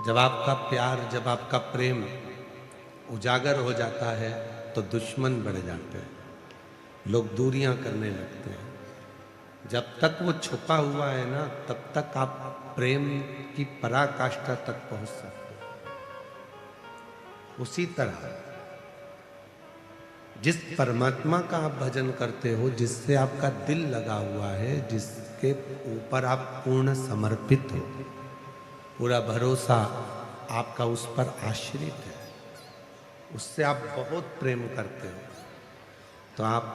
जब आपका प्यार, जब आपका प्रेम उजागर हो जाता है तो दुश्मन बढ़ जाते हैं, लोग दूरियां करने लगते हैं। जब तक वो छुपा हुआ है ना, तब तक आप प्रेम की पराकाष्ठा तक पहुंच सकते हैं। उसी तरह जिस परमात्मा का आप भजन करते हो, जिससे आपका दिल लगा हुआ है, जिसके ऊपर आप पूर्ण समर्पित हो, पूरा भरोसा आपका उस पर आश्रित है, उससे आप बहुत प्रेम करते हो, तो आप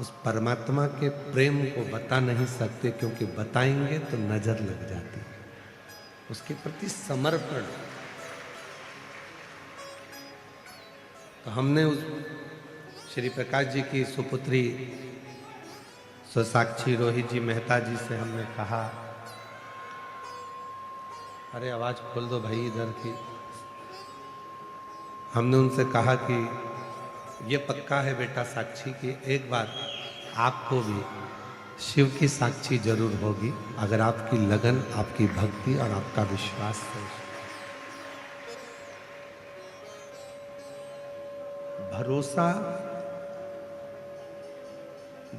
उस परमात्मा के प्रेम को बता नहीं सकते, क्योंकि बताएंगे तो नजर लग जाती है। उसके प्रति समर्पण। तो हमने उस श्री प्रकाश जी की सुपुत्री स्वसाक्षी रोहित जी मेहता जी से हमने कहा, अरे आवाज खोल दो भाई इधर की। हमने उनसे कहा कि ये पक्का है बेटा साक्षी की, एक बार आपको भी शिव की साक्षी जरूर होगी, अगर आपकी लगन, आपकी भक्ति और आपका विश्वास है। भरोसा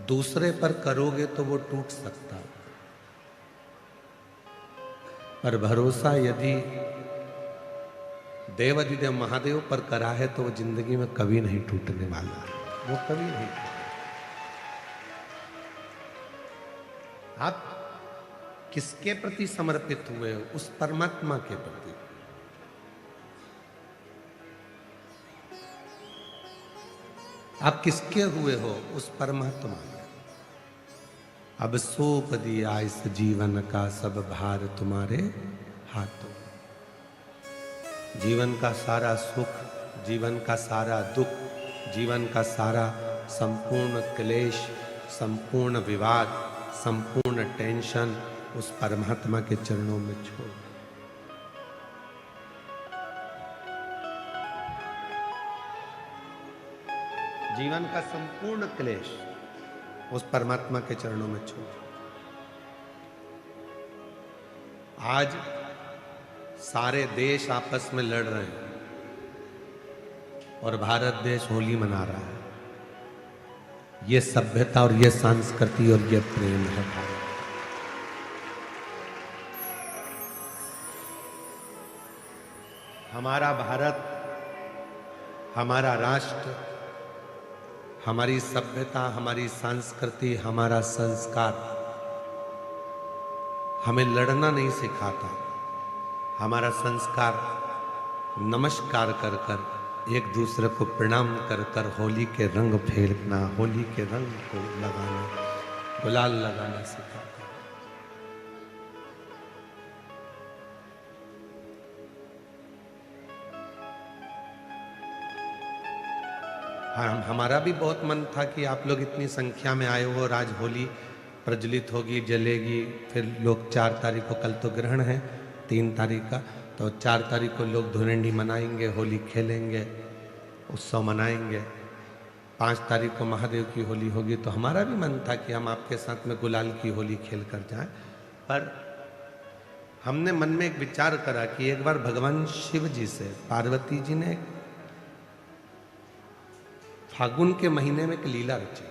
दूसरे पर करोगे तो वो टूट सकता है, पर भरोसा यदि देवाधिदेव महादेव पर करा है तो वो जिंदगी में कभी नहीं टूटने वाला है, वो कभी नहीं। आप किसके प्रति समर्पित हुए हो? उस परमात्मा के प्रति। आप किसके हुए हो? उस परमात्मा के। अब सौंप दिया इस जीवन का सब भार तुम्हारे हाथों। जीवन का सारा सुख, जीवन का सारा दुख, जीवन का सारा संपूर्ण क्लेश, संपूर्ण विवाद, संपूर्ण टेंशन उस परमात्मा के चरणों में छोड़। जीवन का संपूर्ण क्लेश उस परमात्मा के चरणों में छोड़। आज सारे देश आपस में लड़ रहे हैं और भारत देश होली मना रहा है। ये सभ्यता और ये संस्कृति और ये प्रेम है भारत। हमारा भारत, हमारा राष्ट्र, हमारी सभ्यता, हमारी संस्कृति, हमारा संस्कार हमें लड़ना नहीं सिखाता। हमारा संस्कार नमस्कार कर कर, एक दूसरे को प्रणाम कर कर होली के रंग फेरना, होली के रंग को लगाना, गुलाल लगाना सिखाता। हाँ, हमारा भी बहुत मन था कि आप लोग इतनी संख्या में आए हो और आज होली प्रज्वलित होगी, जलेगी। फिर लोग 4 तारीख को, कल तो ग्रहण है 3 तारीख का, तो 4 तारीख को लोग धुरंडी मनाएंगे, होली खेलेंगे, उत्सव मनाएंगे। 5 तारीख को महादेव की होली होगी। तो हमारा भी मन था कि हम आपके साथ में गुलाल की होली खेल कर जाएं, पर हमने मन में एक विचार करा कि एक बार भगवान शिव जी से पार्वती जी ने फागुन के महीने में एक लीला रची,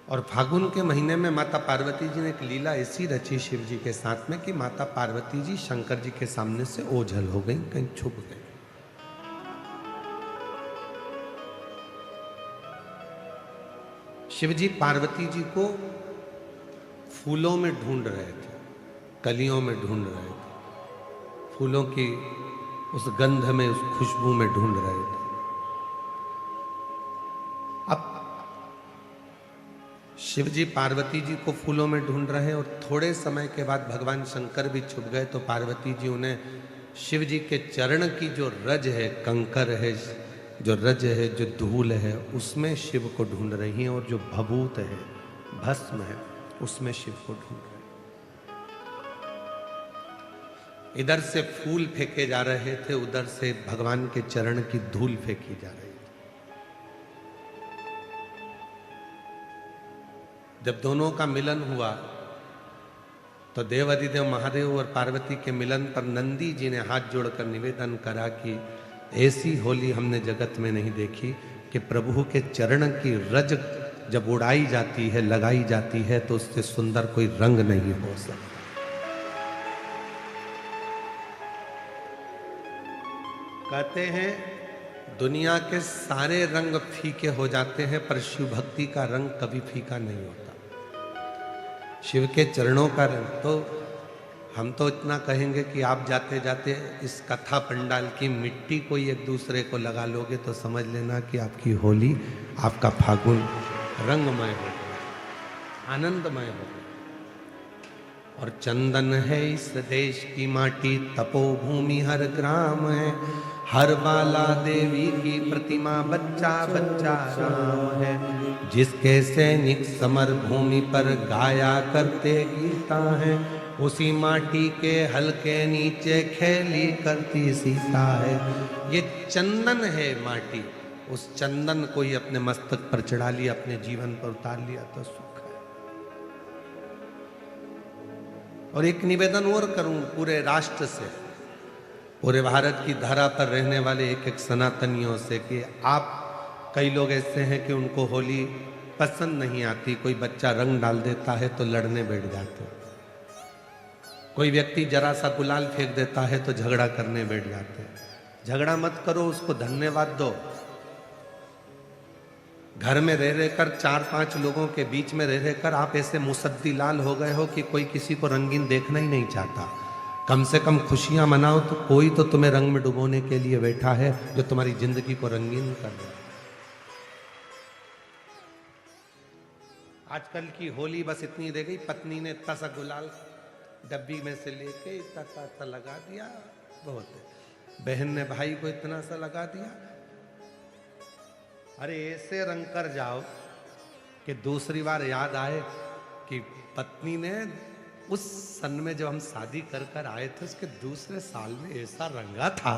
और फागुन के महीने में माता पार्वती जी ने एक लीला ऐसी रची शिव जी के साथ में कि माता पार्वती जी शंकर जी के सामने से ओझल हो गई, कहीं छुप गई। शिव जी पार्वती जी को फूलों में ढूंढ रहे थे, कलियों में ढूंढ रहे थे, फूलों की उस गंध में, उस खुशबू में ढूंढ रहे थे। अब शिव जी पार्वती जी को फूलों में ढूंढ रहे हैं, और थोड़े समय के बाद भगवान शंकर भी छुप गए। तो पार्वती जी उन्हें शिव जी के चरण की जो रज है, कंकर है, जो रज है, जो धूल है, उसमें शिव को ढूंढ रही हैं, और जो भभूत है, भस्म है, उसमें शिव को ढूंढ रही हैं। इधर से फूल फेंके जा रहे थे, उधर से भगवान के चरण की धूल फेंकी जा रही थी। जब दोनों का मिलन हुआ तो देवाधिदेव महादेव और पार्वती के मिलन पर नंदी जी ने हाथ जोड़कर निवेदन करा कि ऐसी होली हमने जगत में नहीं देखी कि प्रभु के चरण की रज जब उड़ाई जाती है, लगाई जाती है, तो उससे सुंदर कोई रंग नहीं हो सकता। कहते हैं दुनिया के सारे रंग फीके हो जाते हैं, पर शिव भक्ति का रंग कभी फीका नहीं होता। शिव के चरणों का रंग तो हम तो इतना कहेंगे कि आप जाते जाते इस कथा पंडाल की मिट्टी कोई एक दूसरे को लगा लोगे तो समझ लेना कि आपकी होली, आपका फागुन रंगमय हो गया, आनंदमय हो गया। और चंदन है इस देश की माटी, तपोभूमि हर ग्राम है, हर बाला देवी की प्रतिमा, बच्चा बच्चा राम है। जिसके सैनिक समर भूमि पर गाया करते गीता है, उसी माटी के हल्के नीचे खेली करती सीता है। ये चंदन है माटी, उस चंदन को ही अपने मस्तक पर चढ़ा लिया, अपने जीवन पर उतार लिया तो सुख है। और एक निवेदन और करूं पूरे राष्ट्र से, पूरे भारत की धरा पर रहने वाले एक एक सनातनियों से, कि आप कई लोग ऐसे हैं कि उनको होली पसंद नहीं आती। कोई बच्चा रंग डाल देता है तो लड़ने बैठ जाते हैं, कोई व्यक्ति जरा सा गुलाल फेंक देता है तो झगड़ा करने बैठ जाते हैं। झगड़ा मत करो, उसको धन्यवाद दो। घर में रह रहकर 4-5 लोगों के बीच में रह रहकर आप ऐसे मुसद्दी लाल हो गए हो कि कोई किसी को रंगीन देखना ही नहीं चाहता। कम से कम खुशियां मनाओ, तो कोई तो तुम्हें रंग में डुबोने के लिए बैठा है जो तुम्हारी जिंदगी को रंगीन कर रहा है। आजकल की होली बस इतनी रह गई, पत्नी ने इतना सा गुलाल डब्बी में से लेके इतना सा लगा दिया, बहुत है। बहन ने भाई को इतना सा लगा दिया। अरे ऐसे रंग कर जाओ कि दूसरी बार याद आए कि पत्नी ने उस सन में जब हम शादी कर कर आए थे, उसके दूसरे साल में ऐसा रंगा था,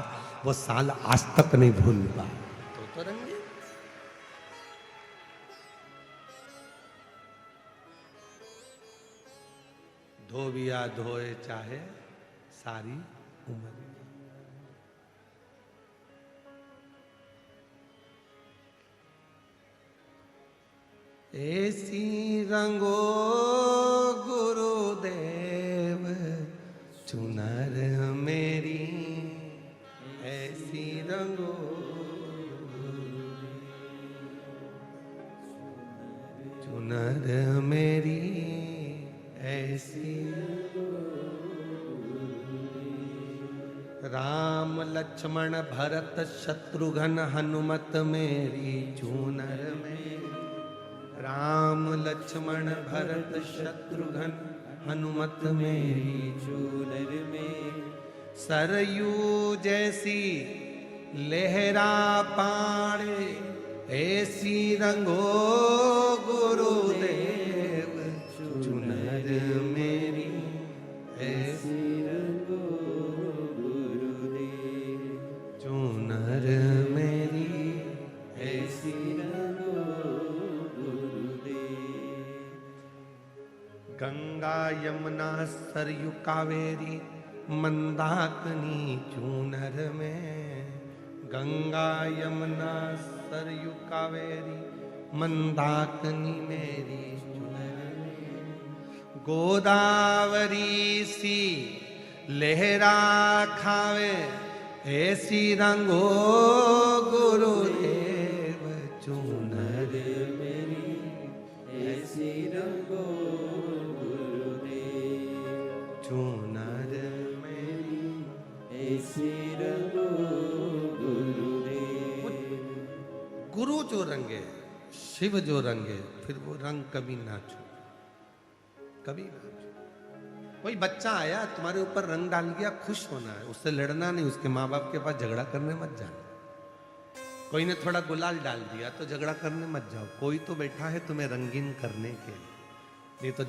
वो साल आज तक नहीं भूल पाया। तो रंगे धोबिया धोए चाहे सारी उम्र। ऐसी रंगो गुरुदेव चुनर मेरी, ऐसी रंगो चुनर मेरी, ऐसी राम लक्ष्मण भरत शत्रुघ्न हनुमत मेरी चूनर में। राम लक्ष्मण भरत शत्रुघ्न हनुमत मेरी चूनर में। सरयू जैसी लहरा पाड़े, ऐसी रंगो गुरुदेव चुनर मेरी, ऐसी रंगो गुरुदेव चुनर मेरी, ऐसी रंगो गुरुदेव। गंगा यमुना सरयू कावेरी मंदाकिनी चूनर में। गंगा यमुना सरयू कावेरी मंदाकिनी मेरी चूनर में। गोदावरी सी लहरा खावे, ऐसी रंगो गुरुदेव चूनर मेरी, ऐसी रंगो गुरुदेव चूनर मेरी, ऐसी रंगो गुरुदेव। गुरु जो रंगे, शिव जो रंगे, फिर वो रंग कभी ना छू, कभी ना छू। कोई बच्चा आया तुम्हारे ऊपर रंग डाल गया, खुश होना है, उससे लड़ना नहीं, उसके माँ बाप के पास झगड़ा करने मत जाना। कोई ने थोड़ा गुलाल डाल दिया तो झगड़ा करने मत जाओ। कोई तो बैठा है तुम्हें रंगीन करने के लिए, नहीं तो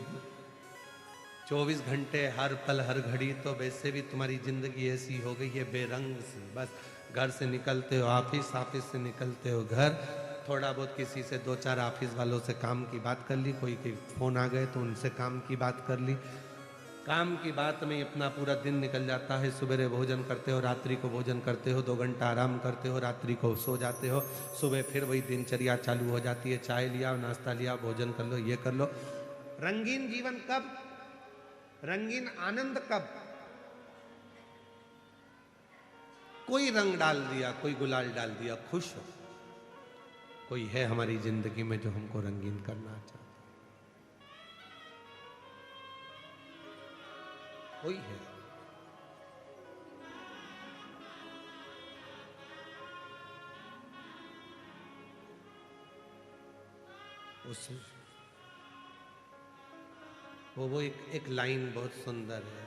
24 घंटे हर पल हर घड़ी तो वैसे भी तुम्हारी जिंदगी ऐसी हो गई है बेरंग से। बस घर से निकलते हो ऑफिस, ऑफिस से निकलते हो घर, थोड़ा बहुत किसी से 2-4 ऑफिस वालों से काम की बात कर ली, कोई के फोन आ गए तो उनसे काम की बात कर ली, काम की बात में अपना पूरा दिन निकल जाता है। सुबह भोजन करते हो, रात्रि को भोजन करते हो, 2 घंटा आराम करते हो, रात्रि को सो जाते हो, सुबह फिर वही दिनचर्या चालू हो जाती है। चाय लिया, नाश्ता लिया, भोजन कर लो, ये कर लो। रंगीन जीवन कब? रंगीन आनंद कब? कोई रंग डाल दिया, कोई गुलाल डाल दिया, खुश हो। कोई है हमारी जिंदगी में जो हमको रंगीन करना चाहता, कोई है। उस वो एक लाइन बहुत सुंदर है।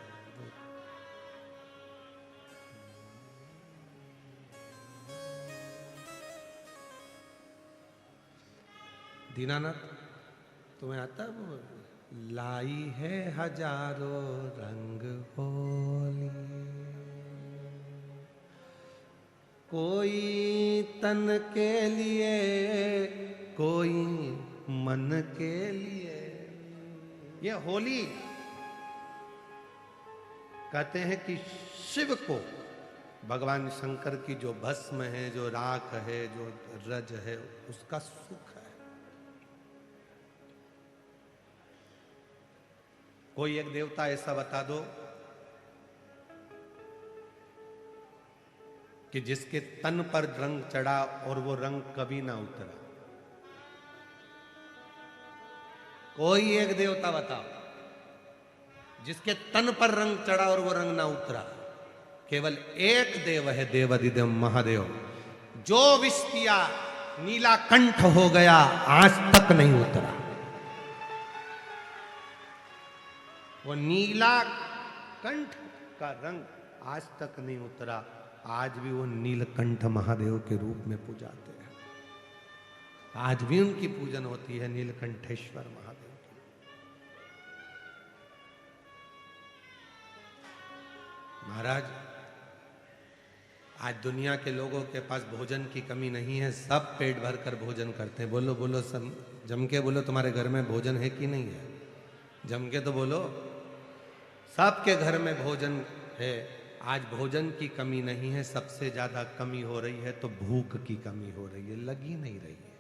दीनानाथ, तुम्हें आता है वो? लाई है हजारों रंग होली, कोई तन के लिए, कोई मन के लिए। ये होली कहते हैं कि शिव को, भगवान शंकर की जो भस्म है, जो राख है, जो रज है, उसका सुख है। कोई एक देवता ऐसा बता दो कि जिसके तन पर रंग चढ़ा और वो रंग कभी ना उतरा। कोई एक देवता बताओ जिसके तन पर रंग चढ़ा और वो रंग ना उतरा। केवल एक देव है, देवाधिदेव महादेव, जो विष पिया नीला कंठ हो गया, आज तक नहीं उतरा। वो नीला कंठ का रंग आज तक नहीं उतरा। आज भी वो नीलकंठ महादेव के रूप में पूजाते हैं। आज भी उनकी पूजन होती है, नीलकंठेश्वर महादेव की। महाराज, आज दुनिया के लोगों के पास भोजन की कमी नहीं है, सब पेट भर कर भोजन करते हैं। बोलो बोलो, सब जम के बोलो, तुम्हारे घर में भोजन है कि नहीं है? जम के तो बोलो। सबके घर में भोजन है। आज भोजन की कमी नहीं है, सबसे ज्यादा कमी हो रही है तो भूख की कमी हो रही है, लगी नहीं रही है।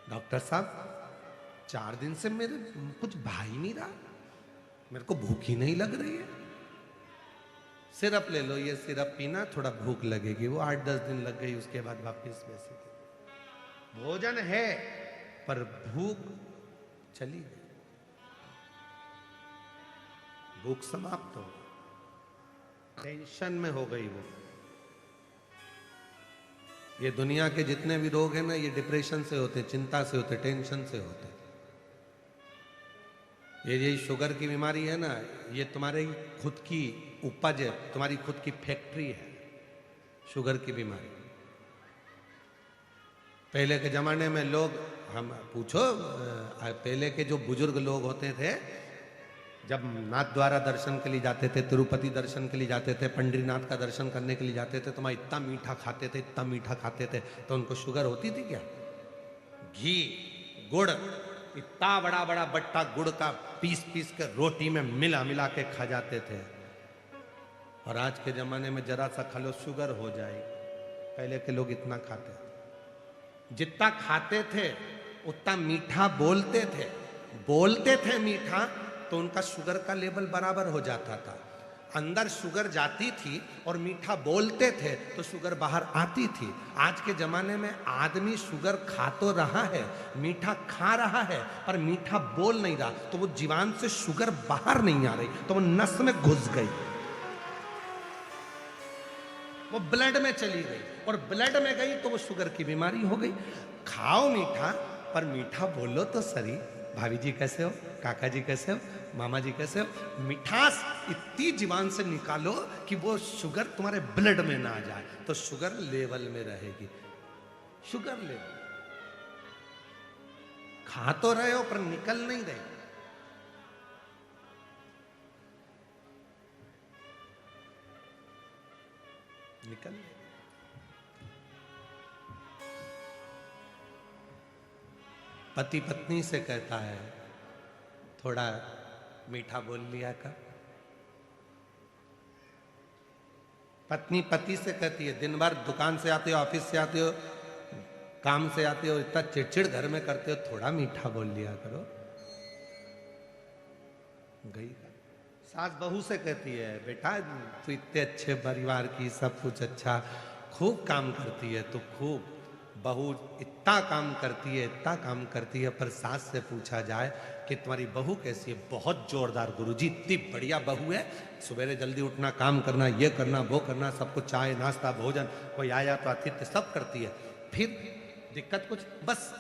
डॉक्टर साहब, 4 दिन से मेरे कुछ भा ही नहीं रहा, मेरे को भूख ही नहीं लग रही है। सिरप ले लो, ये सिरप पीना, थोड़ा भूख लगेगी। वो 8-10 दिन लग गई, उसके बाद वापिस वैसे। भोजन है पर भूख चली गई, भूख समाप्त हो गई, टेंशन में हो गई वो। ये दुनिया के जितने भी रोग हैं ना, ये डिप्रेशन से होते, चिंता से होते, टेंशन से होते। ये शुगर की बीमारी है ना, ये तुम्हारी खुद की उपज है, तुम्हारी खुद की फैक्ट्री है शुगर की बीमारी। पहले के जमाने में लोग, हम पूछो, पहले के जो बुजुर्ग लोग होते थे, जब नाथ द्वारा दर्शन के लिए जाते थे, तिरुपति दर्शन के लिए जाते थे, पंडरीनाथ का दर्शन करने के लिए जाते थे, तो वहाँ इतना मीठा खाते थे, इतना मीठा खाते थे, तो उनको शुगर होती थी क्या? घी, गुड़, इतना बड़ा बड़ा बट्टा गुड़ का पीस पीस के रोटी में मिला मिला के खा जाते थे। और आज के जमाने में जरा सा खा लो, शुगर हो जाएगी। पहले के लोग इतना खाते थे, जितना खाते थे उतना मीठा बोलते थे मीठा, तो उनका शुगर का लेवल बराबर हो जाता था। अंदर शुगर जाती थी और मीठा बोलते थे तो शुगर बाहर आती थी। आज के जमाने में आदमी शुगर खा तो रहा है, मीठा खा रहा है, पर मीठा बोल नहीं रहा, तो वो जीवान से शुगर बाहर नहीं आ रही, तो वो नस में घुस गई, वो ब्लड में चली गई, और ब्लड में गई तो वो शुगर की बीमारी हो गई। खाओ मीठा, पर मीठा बोलो तो सही। भाभी जी कैसे हो, काका जी कैसे हो, मामा जी कैसे हो? मिठास इतनी जीवान से निकालो कि वो शुगर तुम्हारे ब्लड में ना आ जाए, तो शुगर लेवल में रहेगी। शुगर लेवल खा तो रहे हो पर निकल नहीं रहे। निकल नहीं। पति पत्नी से कहता है, थोड़ा मीठा बोल लिया कर। पत्नी पति से कहती है, दिन भर दुकान से आते हो, ऑफिस से आते हो, काम से आते हो, इतना चिड़चिड़ घर में करते हो, थोड़ा मीठा बोल लिया करो। गई सास बहू से कहती है, बेटा तू इतने अच्छे परिवार की, सब कुछ अच्छा, खूब काम करती है तो खूब, बहू इतना काम करती है, इतना काम करती है, पर सास से पूछा जाए कि तुम्हारी बहू कैसी है? बहुत जोरदार गुरुजी, इतनी बढ़िया बहू है, सवेरे जल्दी उठना, काम करना, ये करना, वो करना, सबको चाय नाश्ता भोजन, कोई आया तो आतिथ्य सब करती है। फिर दिक्कत कुछ, बस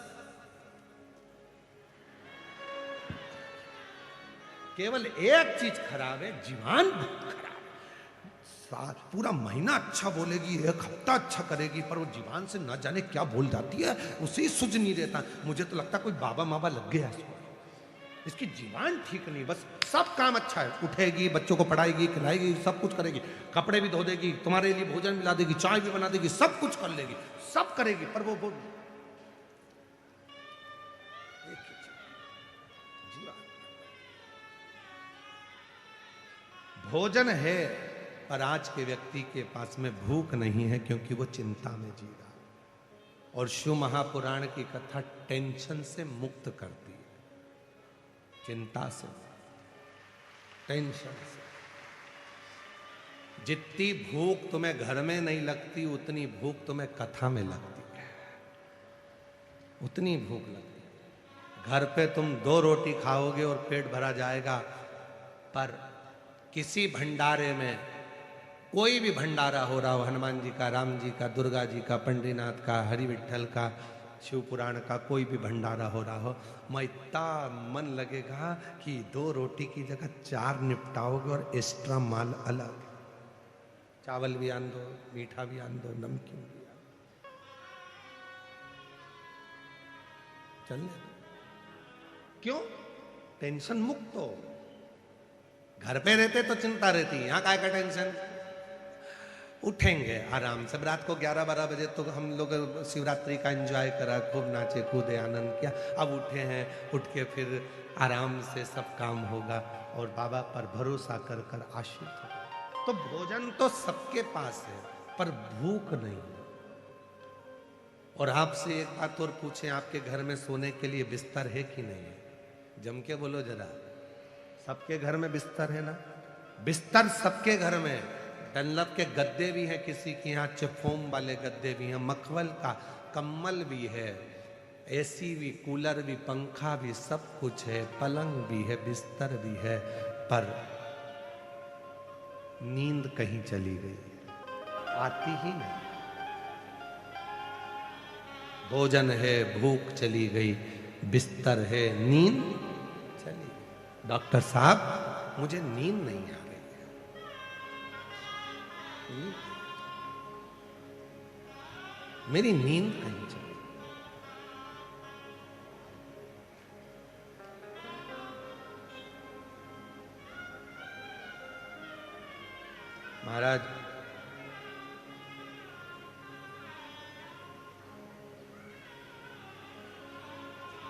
केवल एक चीज खराब है, जीवन बहुत खराब। पूरा महीना अच्छा बोलेगी, एक हफ्ता अच्छा करेगी, पर वो जीवन से न जाने क्या बोल जाती है, उसे ही सुझ नहीं देता। मुझे तो लगता कोई बाबा माबा लग गया इसको, इसकी जीवन ठीक नहीं। बस सब काम अच्छा है, उठेगी, बच्चों को पढ़ाएगी, खिलाएगी, सब कुछ करेगी, कपड़े भी धो देगी, तुम्हारे लिए भोजन मिला देगी, चाय भी बना देगी, सब कुछ कर लेगी, सब करेगी, पर वो भोजन है, पर आज के व्यक्ति के पास में भूख नहीं है, क्योंकि वो चिंता में जी रहा है। और शिव महापुराण की कथा टेंशन से मुक्त करती है, चिंता से, टेंशन से। जितनी भूख तुम्हें घर में नहीं लगती, उतनी भूख तुम्हें कथा में लगती है, उतनी भूख लगती है। घर पे तुम 2 रोटी खाओगे और पेट भरा जाएगा, पर किसी भंडारे में, कोई भी भंडारा हो रहा हो, हनुमान जी का, राम जी का, दुर्गा जी का, पंडरीनाथ का, हरि विठल का, शिव पुराण का, कोई भी भंडारा हो रहा हो, मैं इतना मन लगेगा कि 2 रोटी की जगह 4 निपटाओगे और एक्स्ट्रा माल अलग, चावल भी आन दो, मीठा भी आन दो, नमकीन भी आन दो, चलने। क्यों? टेंशन मुक्त हो। घर पे रहते तो चिंता रहती, यहां काय का टेंशन। उठेंगे आराम से, रात को 11-12 बजे तो हम लोग शिवरात्रि का एंजॉय करा, खूब नाचे कूदे, आनंद किया। अब उठे हैं, उठ के फिर आराम से सब काम होगा और बाबा पर भरोसा कर कर आश्रित होगा। तो भोजन तो सबके पास है, पर भूख नहीं। और आपसे एक बात और पूछें, आपके घर में सोने के लिए बिस्तर है कि नहीं है? जम के बोलो जरा। सबके घर में बिस्तर है ना? बिस्तर सबके घर में। डनलप के गद्दे भी हैं किसी के यहाँ, चिफोम वाले गद्दे भी हैं, मखमल का कम्बल भी है, एसी भी, कूलर भी, पंखा भी, सब कुछ है, पलंग भी है, बिस्तर भी है, पर नींद कहीं चली गई, आती ही नहीं। भोजन है, भूख चली गई, बिस्तर है, नींद चली गई। डॉक्टर साहब मुझे नींद नहीं आ रही है, मेरी नींद कहीं चली। महाराज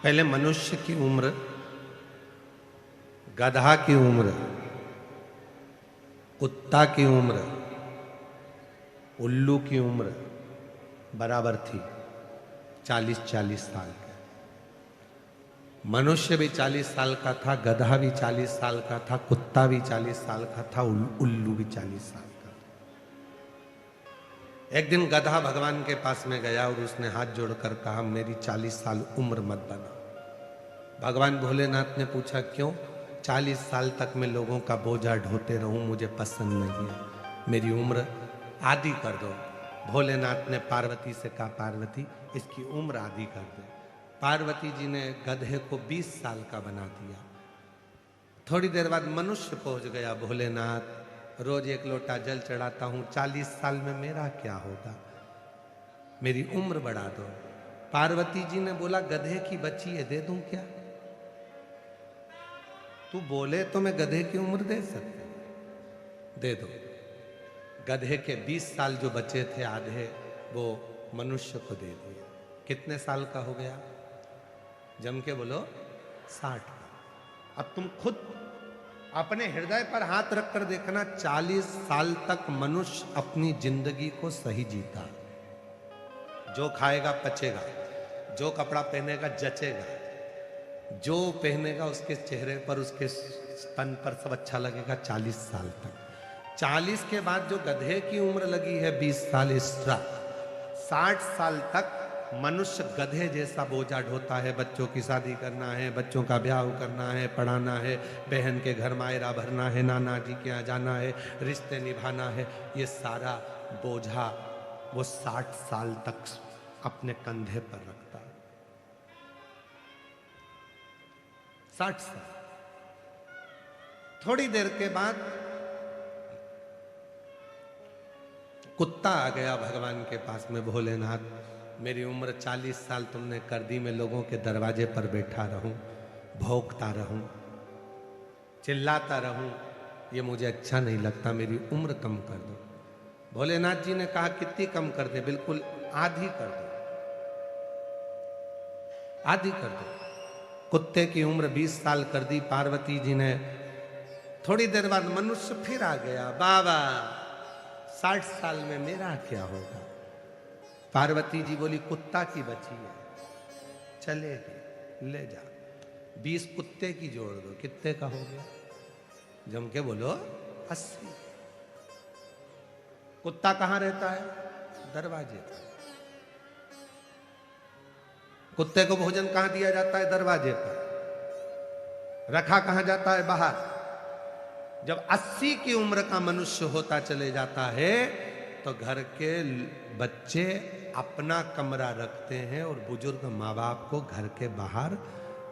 पहले मनुष्य की उम्र, गधा की उम्र, कुत्ता की उम्र, उल्लू की उम्र बराबर थी, 40-40 साल का। मनुष्य भी 40 साल का था, गधा भी 40 साल का था, कुत्ता भी 40 साल का था, उल्लू भी 40 साल का था। एक दिन गधा भगवान के पास में गया और उसने हाथ जोड़कर कहा, मेरी 40 साल उम्र मत बना। भगवान भोलेनाथ ने पूछा, क्यों? 40 साल तक मैं लोगों का बोझा ढोते रहूं, मुझे पसंद नहीं है, मेरी उम्र आधी कर दो। भोलेनाथ ने पार्वती से कहा, पार्वती इसकी उम्र आधी कर दे। पार्वती जी ने गधे को 20 साल का बना दिया। थोड़ी देर बाद मनुष्य पहुंच गया, भोलेनाथ रोज 1 लोटा जल चढ़ाता हूं, 40 साल में मेरा क्या होगा, मेरी उम्र बढ़ा दो। पार्वती जी ने बोला, गधे की बच्ची है, दे दूं क्या? तू बोले तो मैं गधे की उम्र दे सकते, दे दो। गधे के 20 साल जो बचे थे आधे, वो मनुष्य को दे दिए। कितने साल का हो गया? जम के बोलो, 60 का। अब तुम खुद अपने हृदय पर हाथ रखकर देखना, 40 साल तक मनुष्य अपनी जिंदगी को सही जीता। जो खाएगा पचेगा, जो कपड़ा पहनेगा जचेगा, जो पहनेगा उसके चेहरे पर, उसके तन पर सब अच्छा लगेगा 40 साल तक। 40 के बाद जो गधे की उम्र लगी है 20 साल एक्स्ट्रा, 60 साल तक मनुष्य गधे जैसा बोझा ढोता है। बच्चों की शादी करना है, बच्चों का ब्याह करना है, पढ़ाना है, बहन के घर मायरा भरना है, नाना जी के यहाँ जाना है, रिश्ते निभाना है, ये सारा बोझा वो 60 साल तक अपने कंधे पर रखता है। 60 साल। थोड़ी देर के बाद कुत्ता आ गया भगवान के पास में, भोलेनाथ मेरी उम्र 40 साल तुमने कर दी, मैं लोगों के दरवाजे पर बैठा रहूं, भौंकता रहूं, चिल्लाता रहूं, ये मुझे अच्छा नहीं लगता, मेरी उम्र कम कर दो। भोलेनाथ जी ने कहा कितनी कम कर दे? बिल्कुल आधी कर दो, आधी कर दो। कुत्ते की उम्र 20 साल कर दी पार्वती जी ने। थोड़ी देर बाद मनुष्य फिर आ गया, बाबा 60 साल में मेरा क्या होगा? पार्वती जी बोली कुत्ता की बची है, चलेगी, ले जा। 20 कुत्ते की जोड़ दो, कितने का हो गया? जम के बोलो 80। कुत्ता कहां रहता है? दरवाजे पर। कुत्ते को भोजन कहां दिया जाता है? दरवाजे पर। रखा कहां जाता है? बाहर। जब 80 की उम्र का मनुष्य होता चले जाता है तो घर के बच्चे अपना कमरा रखते हैं और बुजुर्ग माँ बाप को घर के बाहर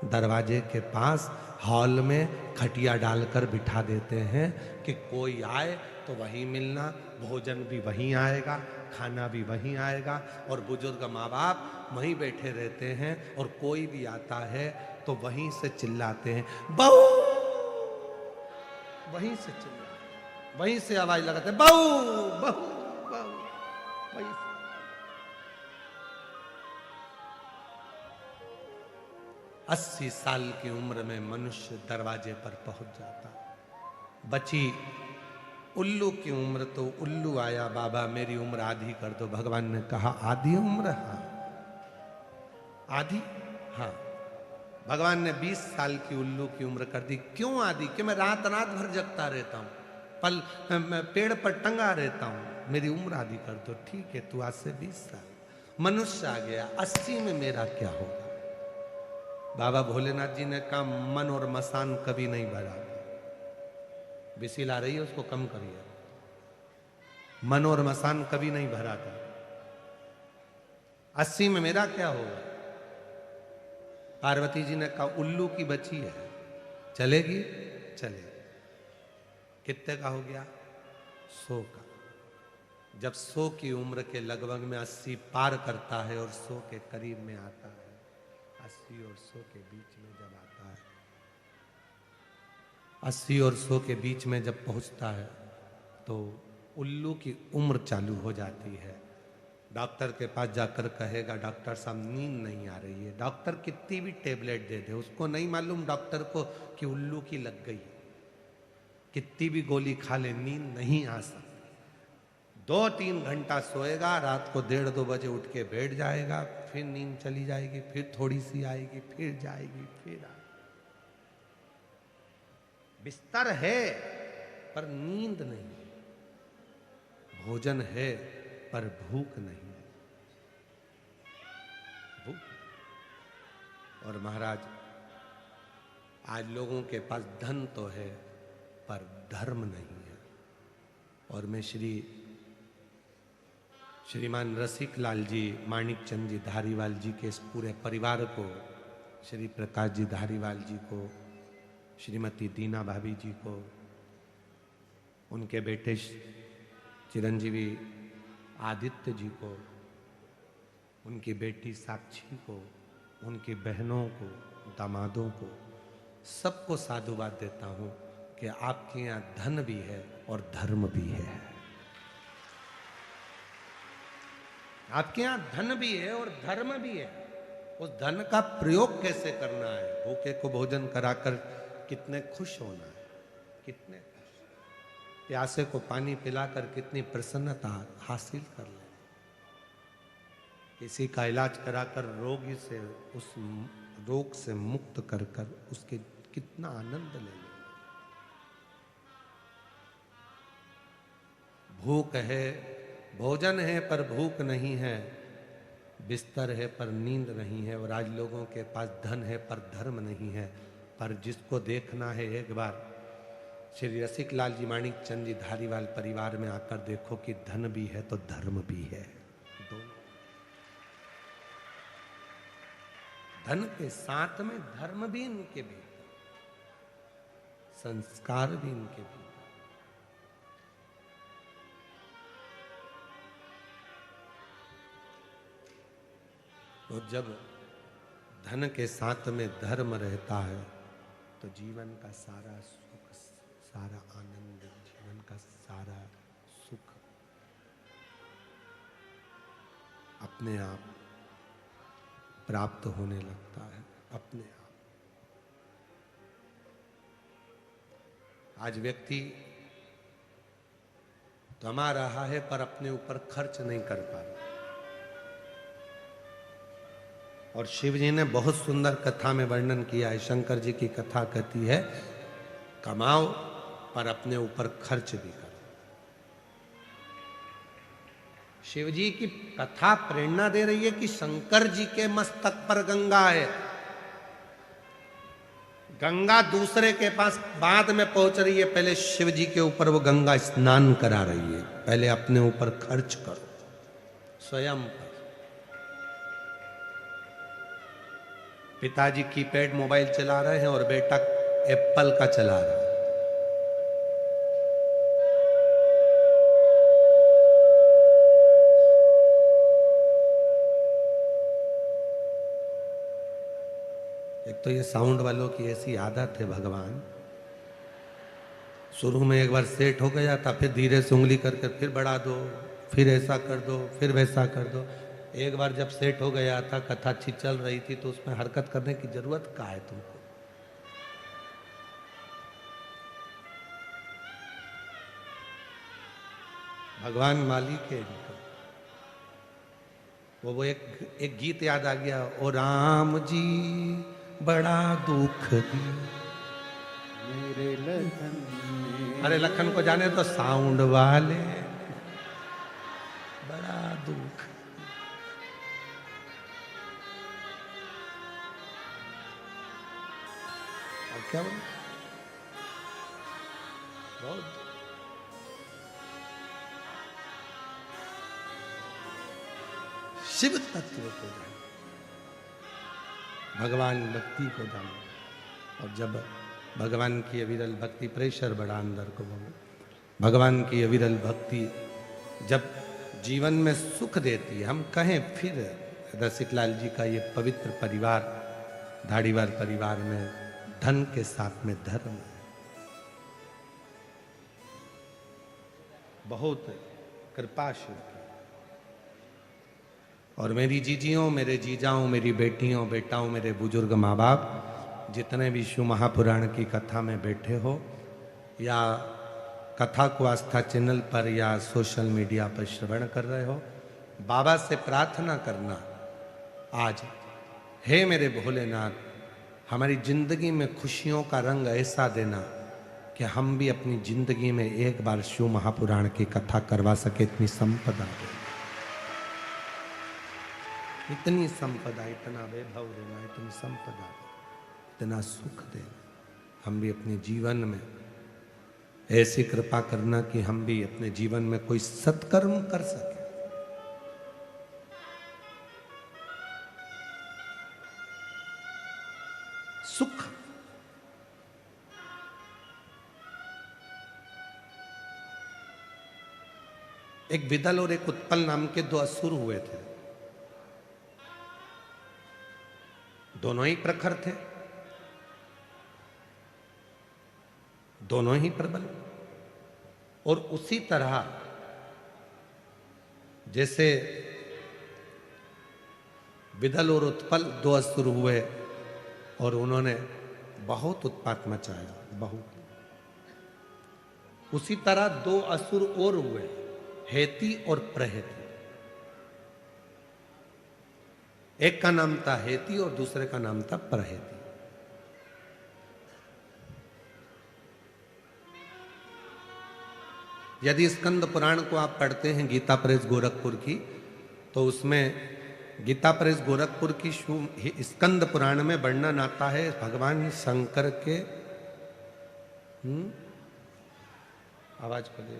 दरवाजे के पास हॉल में खटिया डालकर बिठा देते हैं कि कोई आए तो वहीं मिलना, भोजन भी वहीं आएगा, खाना भी वहीं आएगा, और बुजुर्ग माँ बाप वहीं बैठे रहते हैं और कोई भी आता है तो वहीं से चिल्लाते हैं बहू, वहीं से चिल्लाते, वहीं से आवाज लगाते हैं बहू बहू बहू, वहीं से। अस्सी साल की उम्र में मनुष्य दरवाजे पर पहुंच जाता। बची उल्लू की उम्र तो उल्लू आया, बाबा मेरी उम्र आधी कर दो। भगवान ने कहा आधी उम्र? हाँ आधी, हाँ। भगवान ने 20 साल की उल्लू की उम्र कर दी। क्यों आधी? कि मैं रात रात भर जगता रहता हूं, पल पेड़ पर टंगा रहता हूं, मेरी उम्र आधी कर दो। ठीक है, तू आज से 20 साल। मनुष्य आ गया, 80 में मेरा क्या होगा? बाबा भोलेनाथ जी ने कहा मन और मसान कभी नहीं भरा। बिसिल आ रही है, उसको कम करिए। मन और मसान कभी नहीं भरा था। 80 में मेरा क्या होगा? पार्वती जी ने कहा उल्लू की बची है, चलेगी? चलेगी। कितने का हो गया? 100 का। जब 100 की उम्र के लगभग में 80 पार करता है और 100 के करीब में आता है, 80 और 100 के बीच में जब आता है, 80 और 100 के बीच में जब पहुंचता है तो उल्लू की उम्र चालू हो जाती है। डॉक्टर के पास जाकर कहेगा डॉक्टर साहब नींद नहीं आ रही है। डॉक्टर कितनी भी टेबलेट दे दे, उसको नहीं मालूम डॉक्टर को कि उल्लू की लग गई। कितनी भी गोली खा ले नींद नहीं आ सकती। 2-3 घंटा सोएगा, रात को 1:30-2 बजे उठ के बैठ जाएगा, फिर नींद चली जाएगी, फिर थोड़ी सी आएगी, फिर जाएगी, फिर आएगी। बिस्तर है पर नींद नहीं, भोजन है पर भूख नहीं है। भूख। और महाराज आज लोगों के पास धन तो है पर धर्म नहीं है। और मैं श्रीमान रसिक लाल जी, माणिक चंद जी धारीवाल जी के इस पूरे परिवार को, श्री प्रकाश जी धारीवाल जी को, श्रीमती दीना भाभी जी को, उनके बेटे चिरंजीवी आदित्य जी को, उनकी बेटी साक्षी को, उनकी बहनों को, दामादों को, सबको साधुवाद देता हूं कि आपके यहाँ धन भी है और धर्म भी है। आपके यहाँ धन भी है और धर्म भी है। उस धन का प्रयोग कैसे करना है? भूखे को भोजन कराकर कितने खुश होना है, कितने खुश, प्यासे को पानी पिलाकर कितनी प्रसन्नता हासिल कर ले, किसी का इलाज कराकर रोगी से उस रोग से मुक्त कर कर उसके कितना आनंद ले ले। भूख है, भोजन है पर भूख नहीं है, बिस्तर है पर नींद नहीं है, और आज लोगों के पास धन है पर धर्म नहीं है। पर जिसको देखना है एक बार श्री रसिक लाल जी माणिक चंद जी धारीवाल परिवार में आकर देखो कि धन भी है तो धर्म भी है, दोनों। धन के साथ में धर्म भी इनके भीतर, संस्कार भी इनके भीतर। तो जब धन के साथ में धर्म रहता है तो जीवन का सारा सुख, सारा आनंद, जीवन का सारा सुख अपने आप प्राप्त होने लगता है, अपने आप। आज व्यक्ति कमा रहा है पर अपने ऊपर खर्च नहीं कर पा रहा। और शिव जी ने बहुत सुंदर कथा में वर्णन किया है। शंकर जी की कथा कहती है, कमाओ पर अपने ऊपर खर्च भी करो। शिव जी की कथा प्रेरणा दे रही है कि शंकर जी के मस्तक पर गंगा है, गंगा दूसरे के पास बाद में पहुंच रही है, पहले शिव जी के ऊपर वो गंगा स्नान करा रही है। पहले अपने ऊपर खर्च करो, स्वयं पर। पिताजी कीपैड मोबाइल चला रहे हैं और बेटा एप्पल का चला रहा है। एक तो ये साउंड वालों की ऐसी आदत है, भगवान शुरू में एक बार सेट हो गया था, फिर धीरे से उंगली करके फिर बढ़ा दो, फिर ऐसा कर दो, फिर वैसा कर दो। एक बार जब सेट हो गया था, कथा अच्छी चल रही थी, तो उसमें हरकत करने की जरूरत क्या है तुमको? भगवान मालिक है इनका। वो एक गीत याद आ गया, ओ राम जी बड़ा दुख दिया मेरे लखन। अरे लखन को जाने तो साउंड वाले, बड़ा दुख। और क्या बोले? बहुत शिव तत्व को जानो, भगवान भक्ति को जानो। और जब भगवान की अविरल भक्ति, प्रेशर बड़ा अंदर को बोलो, भगवान की अविरल भक्ति जब जीवन में सुख देती है। हम कहें फिर रसिकलाल जी का ये पवित्र परिवार, धाड़ीवाल परिवार में धन के साथ में धर्म, बहुत कृपा शिव की। और मेरी जीजियों, मेरे जीजाओं, मेरी बेटियों, बेटाओं, मेरे बुजुर्ग माँ बाप, जितने भी शिव महापुराण की कथा में बैठे हो या कथा को आस्था चैनल पर या सोशल मीडिया पर श्रवण कर रहे हो, बाबा से प्रार्थना करना आज, हे मेरे भोलेनाथ, हमारी जिंदगी में खुशियों का रंग ऐसा देना कि हम भी अपनी जिंदगी में एक बार शिव महापुराण की कथा करवा सके, इतनी संपदा दे, इतनी संपदा, इतना वैभव देना, इतनी संपदा, इतना सुख देना। हम भी अपने जीवन में ऐसी कृपा करना कि हम भी अपने जीवन में कोई सत्कर्म कर सके। सुख एक विदल और एक उत्पल नाम के दो असुर हुए थे। दोनों ही प्रखर थे, दोनों ही प्रबल। और उसी तरह जैसे विदल और उत्पल दो असुर हुए और उन्होंने बहुत उत्पात मचाया, बहुत। उसी तरह दो असुर और हुए, हेती और प्रहेती। एक का नाम था हेती और दूसरे का नाम था प्रहेती। यदि स्कंद पुराण को आप पढ़ते हैं गीता प्रेस गोरखपुर की, तो उसमें गीता प्रेस गोरखपुर की स्कंद पुराण में वर्णन आता है भगवान शंकर के आवाज को दे।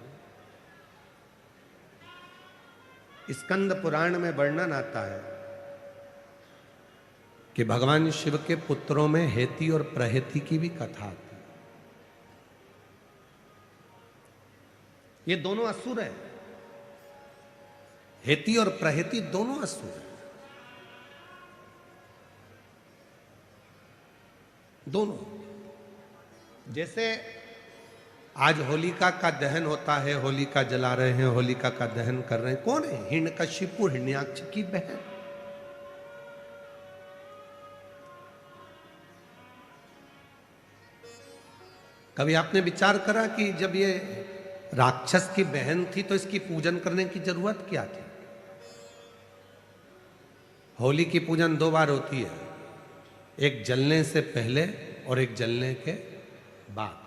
स्कंद पुराण में वर्णन आता है कि भगवान शिव के पुत्रों में हेती और प्रहेती की भी कथा आती है। ये दोनों असुर हैं, हेती और प्रहेती दोनों असुर हैं, दोनों। जैसे आज होलिका का दहन होता है, होलिका जला रहे हैं, होलिका का दहन कर रहे हैं, कौन है? हिरण्यकशिपु, हिरण्याक्ष की बहन। कभी आपने विचार करा कि जब ये राक्षस की बहन थी तो इसकी पूजन करने की जरूरत क्या थी? होली की पूजन दो बार होती है, एक जलने से पहले और एक जलने के बाद।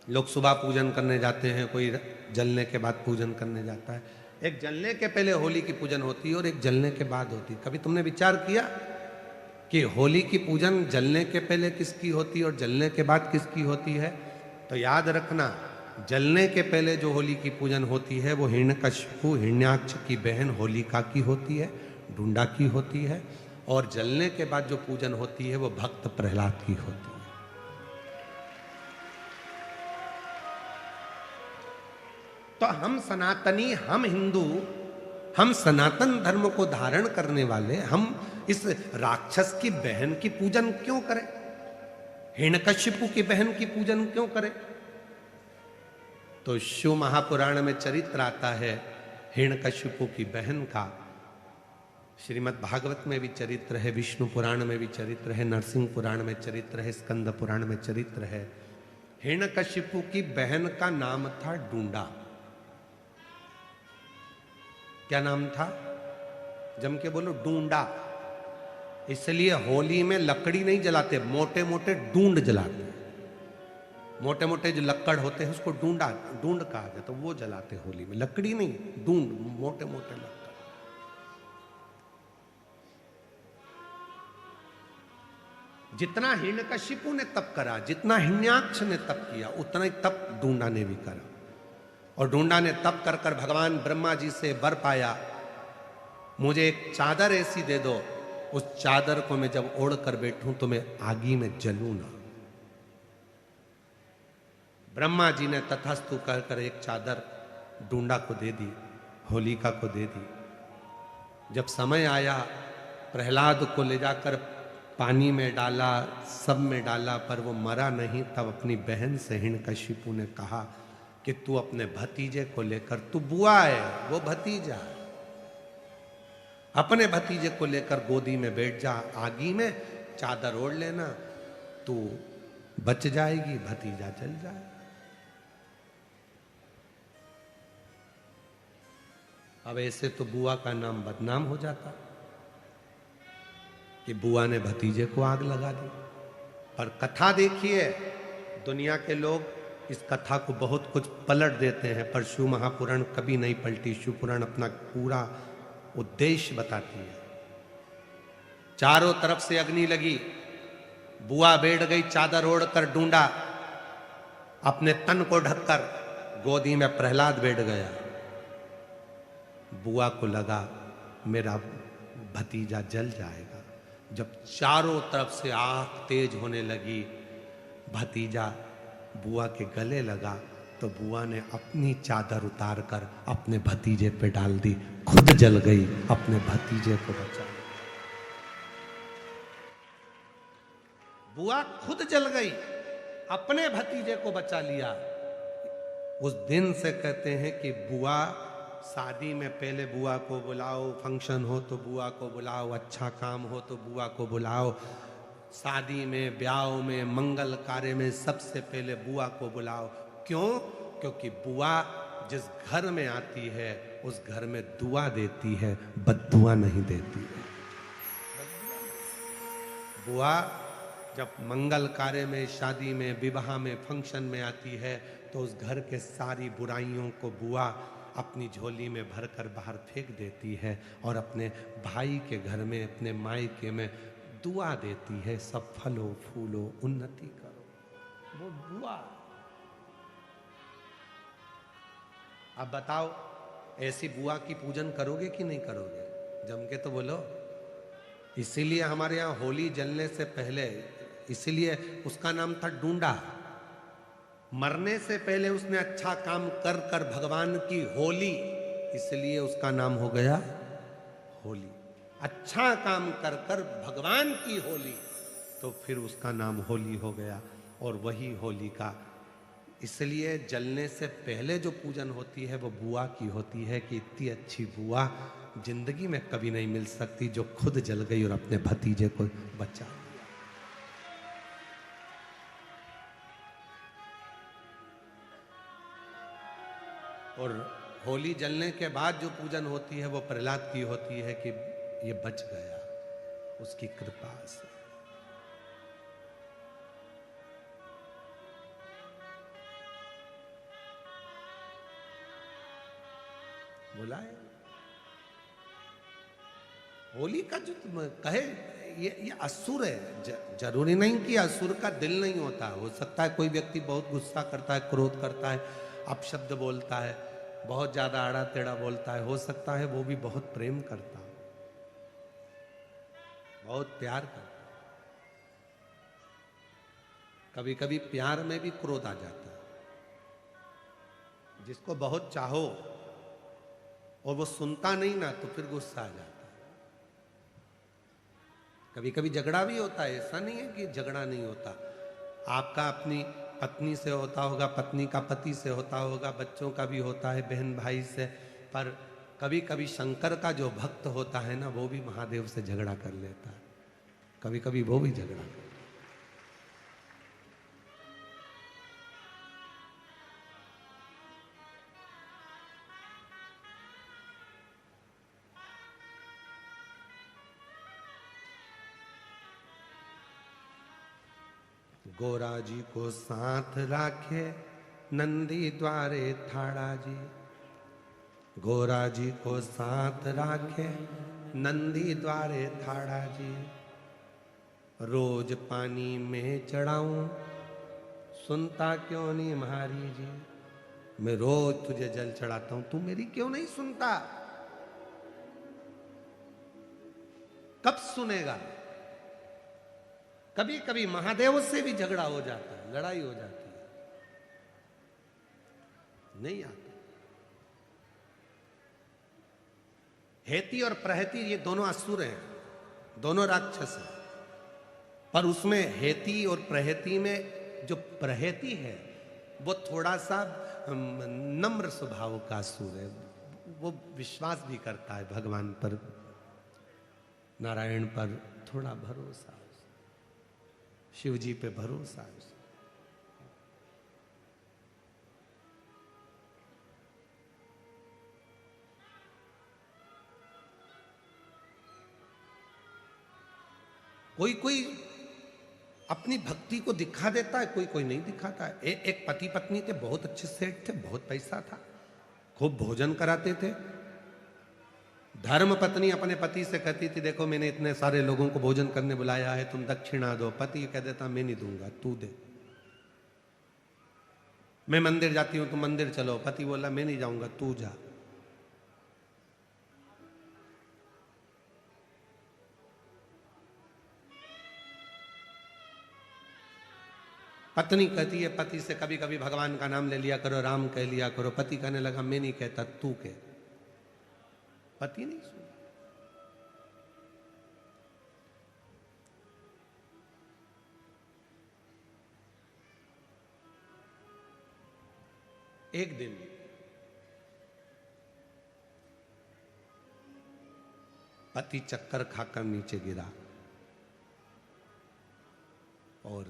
लोग सुबह पूजन करने जाते हैं, कोई जलने के बाद पूजन करने जाता है। एक जलने के पहले होली की पूजन होती है और एक जलने के बाद होती है। कभी तुमने विचार किया कि होली की पूजन जलने के पहले किसकी होती है और जलने के बाद किसकी होती है? तो याद रखना, जलने के पहले जो होली की पूजन होती है वो हिरण्यकशिपु, हिरण्याक्ष की बहन होलिका की होती है, ढूंढा की होती है। और जलने के बाद जो पूजन होती है वो भक्त प्रहलाद की होती है। तो हम सनातनी, हम हिंदू, हम सनातन धर्म को धारण करने वाले, हम इस राक्षस की बहन की पूजन क्यों करें? हिरण्यकशिपु की बहन की पूजन क्यों करें? तो शिव महापुराण में चरित्र आता है हिरण्यकशिपु की बहन का। श्रीमद् भागवत में भी चरित्र है, विष्णु पुराण में भी चरित्र है, नरसिंह पुराण में चरित्र है, स्कंद पुराण में चरित्र है। हिरण्यकशिपु की बहन का नाम था ढूंढा। क्या नाम था? जम के बोलो, ढूंढा। इसलिए होली में लकड़ी नहीं जलाते, मोटे मोटे ढूंढ जलाते। मोटे मोटे जो लक्कड़ होते हैं उसको ढूंढा, ढूंढ कहा जाता, तो वो जलाते होली में। लकड़ी नहीं, ढूंढ, मोटे मोटे लक्कड़। जितना हिरण्यकशिपु ने तप करा, जितना हिरण्याक्ष ने तप किया, उतना ही तप ढूंढा ने भी करा। और ढूंढा ने तप कर कर भगवान ब्रह्मा जी से वर पाया, मुझे एक चादर ऐसी दे दो, उस चादर को मैं जब ओढ़ कर बैठूं तो मैं आगी में जलूं ना। ब्रह्मा जी ने तथास्तु कहकर एक चादर ढूंढा को दे दी, होलिका को दे दी। जब समय आया, प्रहलाद को ले जाकर पानी में डाला, सब में डाला, पर वो मरा नहीं। तब अपनी बहन से हिरण्यकशिपु ने कहा कि तू अपने भतीजे को लेकर, तू बुआ है, वो भतीजा है, अपने भतीजे को लेकर गोदी में बैठ जा, आगी में चादर ओढ़ लेना, तू बच जाएगी, भतीजा जल जाए। अब ऐसे तो बुआ का नाम बदनाम हो जाता कि बुआ ने भतीजे को आग लगा दी। पर कथा देखिए, दुनिया के लोग इस कथा को बहुत कुछ पलट देते हैं, पर शिव महापुराण कभी नहीं पलटी। शिव पुराण अपना पूरा उद्देश्य बताती है। चारों तरफ से अग्नि लगी, बुआ बैठ गई चादर ओढ़कर, ढूंढा अपने तन को ढककर, गोदी में प्रहलाद बैठ गया। बुआ को लगा मेरा भतीजा जल जाएगा। जब चारों तरफ से आग तेज होने लगी, भतीजा बुआ के गले लगा, तो बुआ ने अपनी चादर उतार कर अपने भतीजे पे डाल दी, खुद जल गई, अपने भतीजे को बचा। बुआ खुद जल गई, अपने भतीजे को बचा लिया। उस दिन से कहते हैं कि बुआ, शादी में पहले बुआ को बुलाओ, फंक्शन हो तो बुआ को बुलाओ, अच्छा काम हो तो बुआ को बुलाओ, शादी में, ब्याह में, मंगल कार्य में सबसे पहले बुआ को बुलाओ। क्यों? क्योंकि बुआ जिस घर में आती है उस घर में दुआ देती है, बद्दुआ नहीं देती है। बुआ जब मंगल कार्य में, शादी में, विवाह में, फंक्शन में आती है तो उस घर के सारी बुराइयों को बुआ अपनी झोली में भरकर बाहर फेंक देती है और अपने भाई के घर में, अपने मायके में दुआ देती है, सब फलो फूलो, उन्नति करो। वो बुआ। अब बताओ, ऐसी बुआ की पूजन करोगे कि नहीं करोगे? जम के तो बोलो। इसीलिए हमारे यहाँ होली जलने से पहले, इसीलिए उसका नाम था डूंडा। मरने से पहले उसने अच्छा काम कर कर भगवान की होली, इसलिए उसका नाम हो गया होली। अच्छा काम कर कर भगवान की होली, तो फिर उसका नाम होली हो गया। और वही होली का, इसलिए जलने से पहले जो पूजन होती है वो बुआ की होती है कि इतनी अच्छी बुआ जिंदगी में कभी नहीं मिल सकती जो खुद जल गई और अपने भतीजे को बचा लिया। और होली जलने के बाद जो पूजन होती है वो प्रहलाद की होती है कि ये बच गया उसकी कृपा से। बोला है होली का जो तुम कहे, ये असुर है। जरूरी नहीं कि असुर का दिल नहीं होता। हो सकता है कोई व्यक्ति बहुत गुस्सा करता है, क्रोध करता है, अपशब्द बोलता है, बहुत ज्यादा आड़ा टेढ़ा बोलता है। हो सकता है वो भी बहुत प्रेम करता हो, बहुत प्यार करता है। कभी कभी प्यार में भी क्रोध आ जाता है। जिसको बहुत चाहो और वो सुनता नहीं ना, तो फिर गुस्सा आ जाता है। कभी कभी झगड़ा भी होता है, ऐसा नहीं है कि झगड़ा नहीं होता। आपका अपनी पत्नी से होता होगा, पत्नी का पति से होता होगा, बच्चों का भी होता है, बहन भाई से। पर कभी कभी शंकर का जो भक्त होता है ना, वो भी महादेव से झगड़ा कर लेता है। कभी कभी वो भी झगड़ा करता है। गोरा जी को साथ राखे नंदी द्वारे ठाड़ा जी। गोरा जी को साथ राखे नंदी द्वारे ठाड़ा जी। रोज पानी में चढ़ाऊं सुनता क्यों नहीं महारी जी। मैं रोज तुझे जल चढ़ाता हूं, तू मेरी क्यों नहीं सुनता? कब सुनेगा? कभी कभी महादेव से भी झगड़ा हो जाता है, लड़ाई हो जाती है, नहीं आता। हेती और प्रहती ये दोनों असुर हैं, दोनों राक्षस हैं। पर उसमें हेती और प्रहती में जो प्रहती है वो थोड़ा सा नम्र स्वभाव का असुर है। वो विश्वास भी करता है भगवान पर, नारायण पर थोड़ा भरोसा, शिव जी पे भरोसा है। कोई कोई अपनी भक्ति को दिखा देता है, कोई कोई नहीं दिखाता है। एक पति पत्नी थे, बहुत अच्छे सेठ थे, बहुत पैसा था, खूब भोजन कराते थे। धर्म पत्नी अपने पति से कहती थी, देखो मैंने इतने सारे लोगों को भोजन करने बुलाया है, तुम दक्षिणा दो। पति कह देता, मैं नहीं दूंगा, तू दे। मैं मंदिर जाती हूं, तुम मंदिर चलो। पति बोला, मैं नहीं जाऊंगा, तू जा। पत्नी कहती है पति से, कभी कभी भगवान का नाम ले लिया करो, राम कह लिया करो। पति कहने लगा, मैं नहीं कहता, तू कह। पति नहीं सुन। एक दिन पति चक्कर खाकर नीचे गिरा। और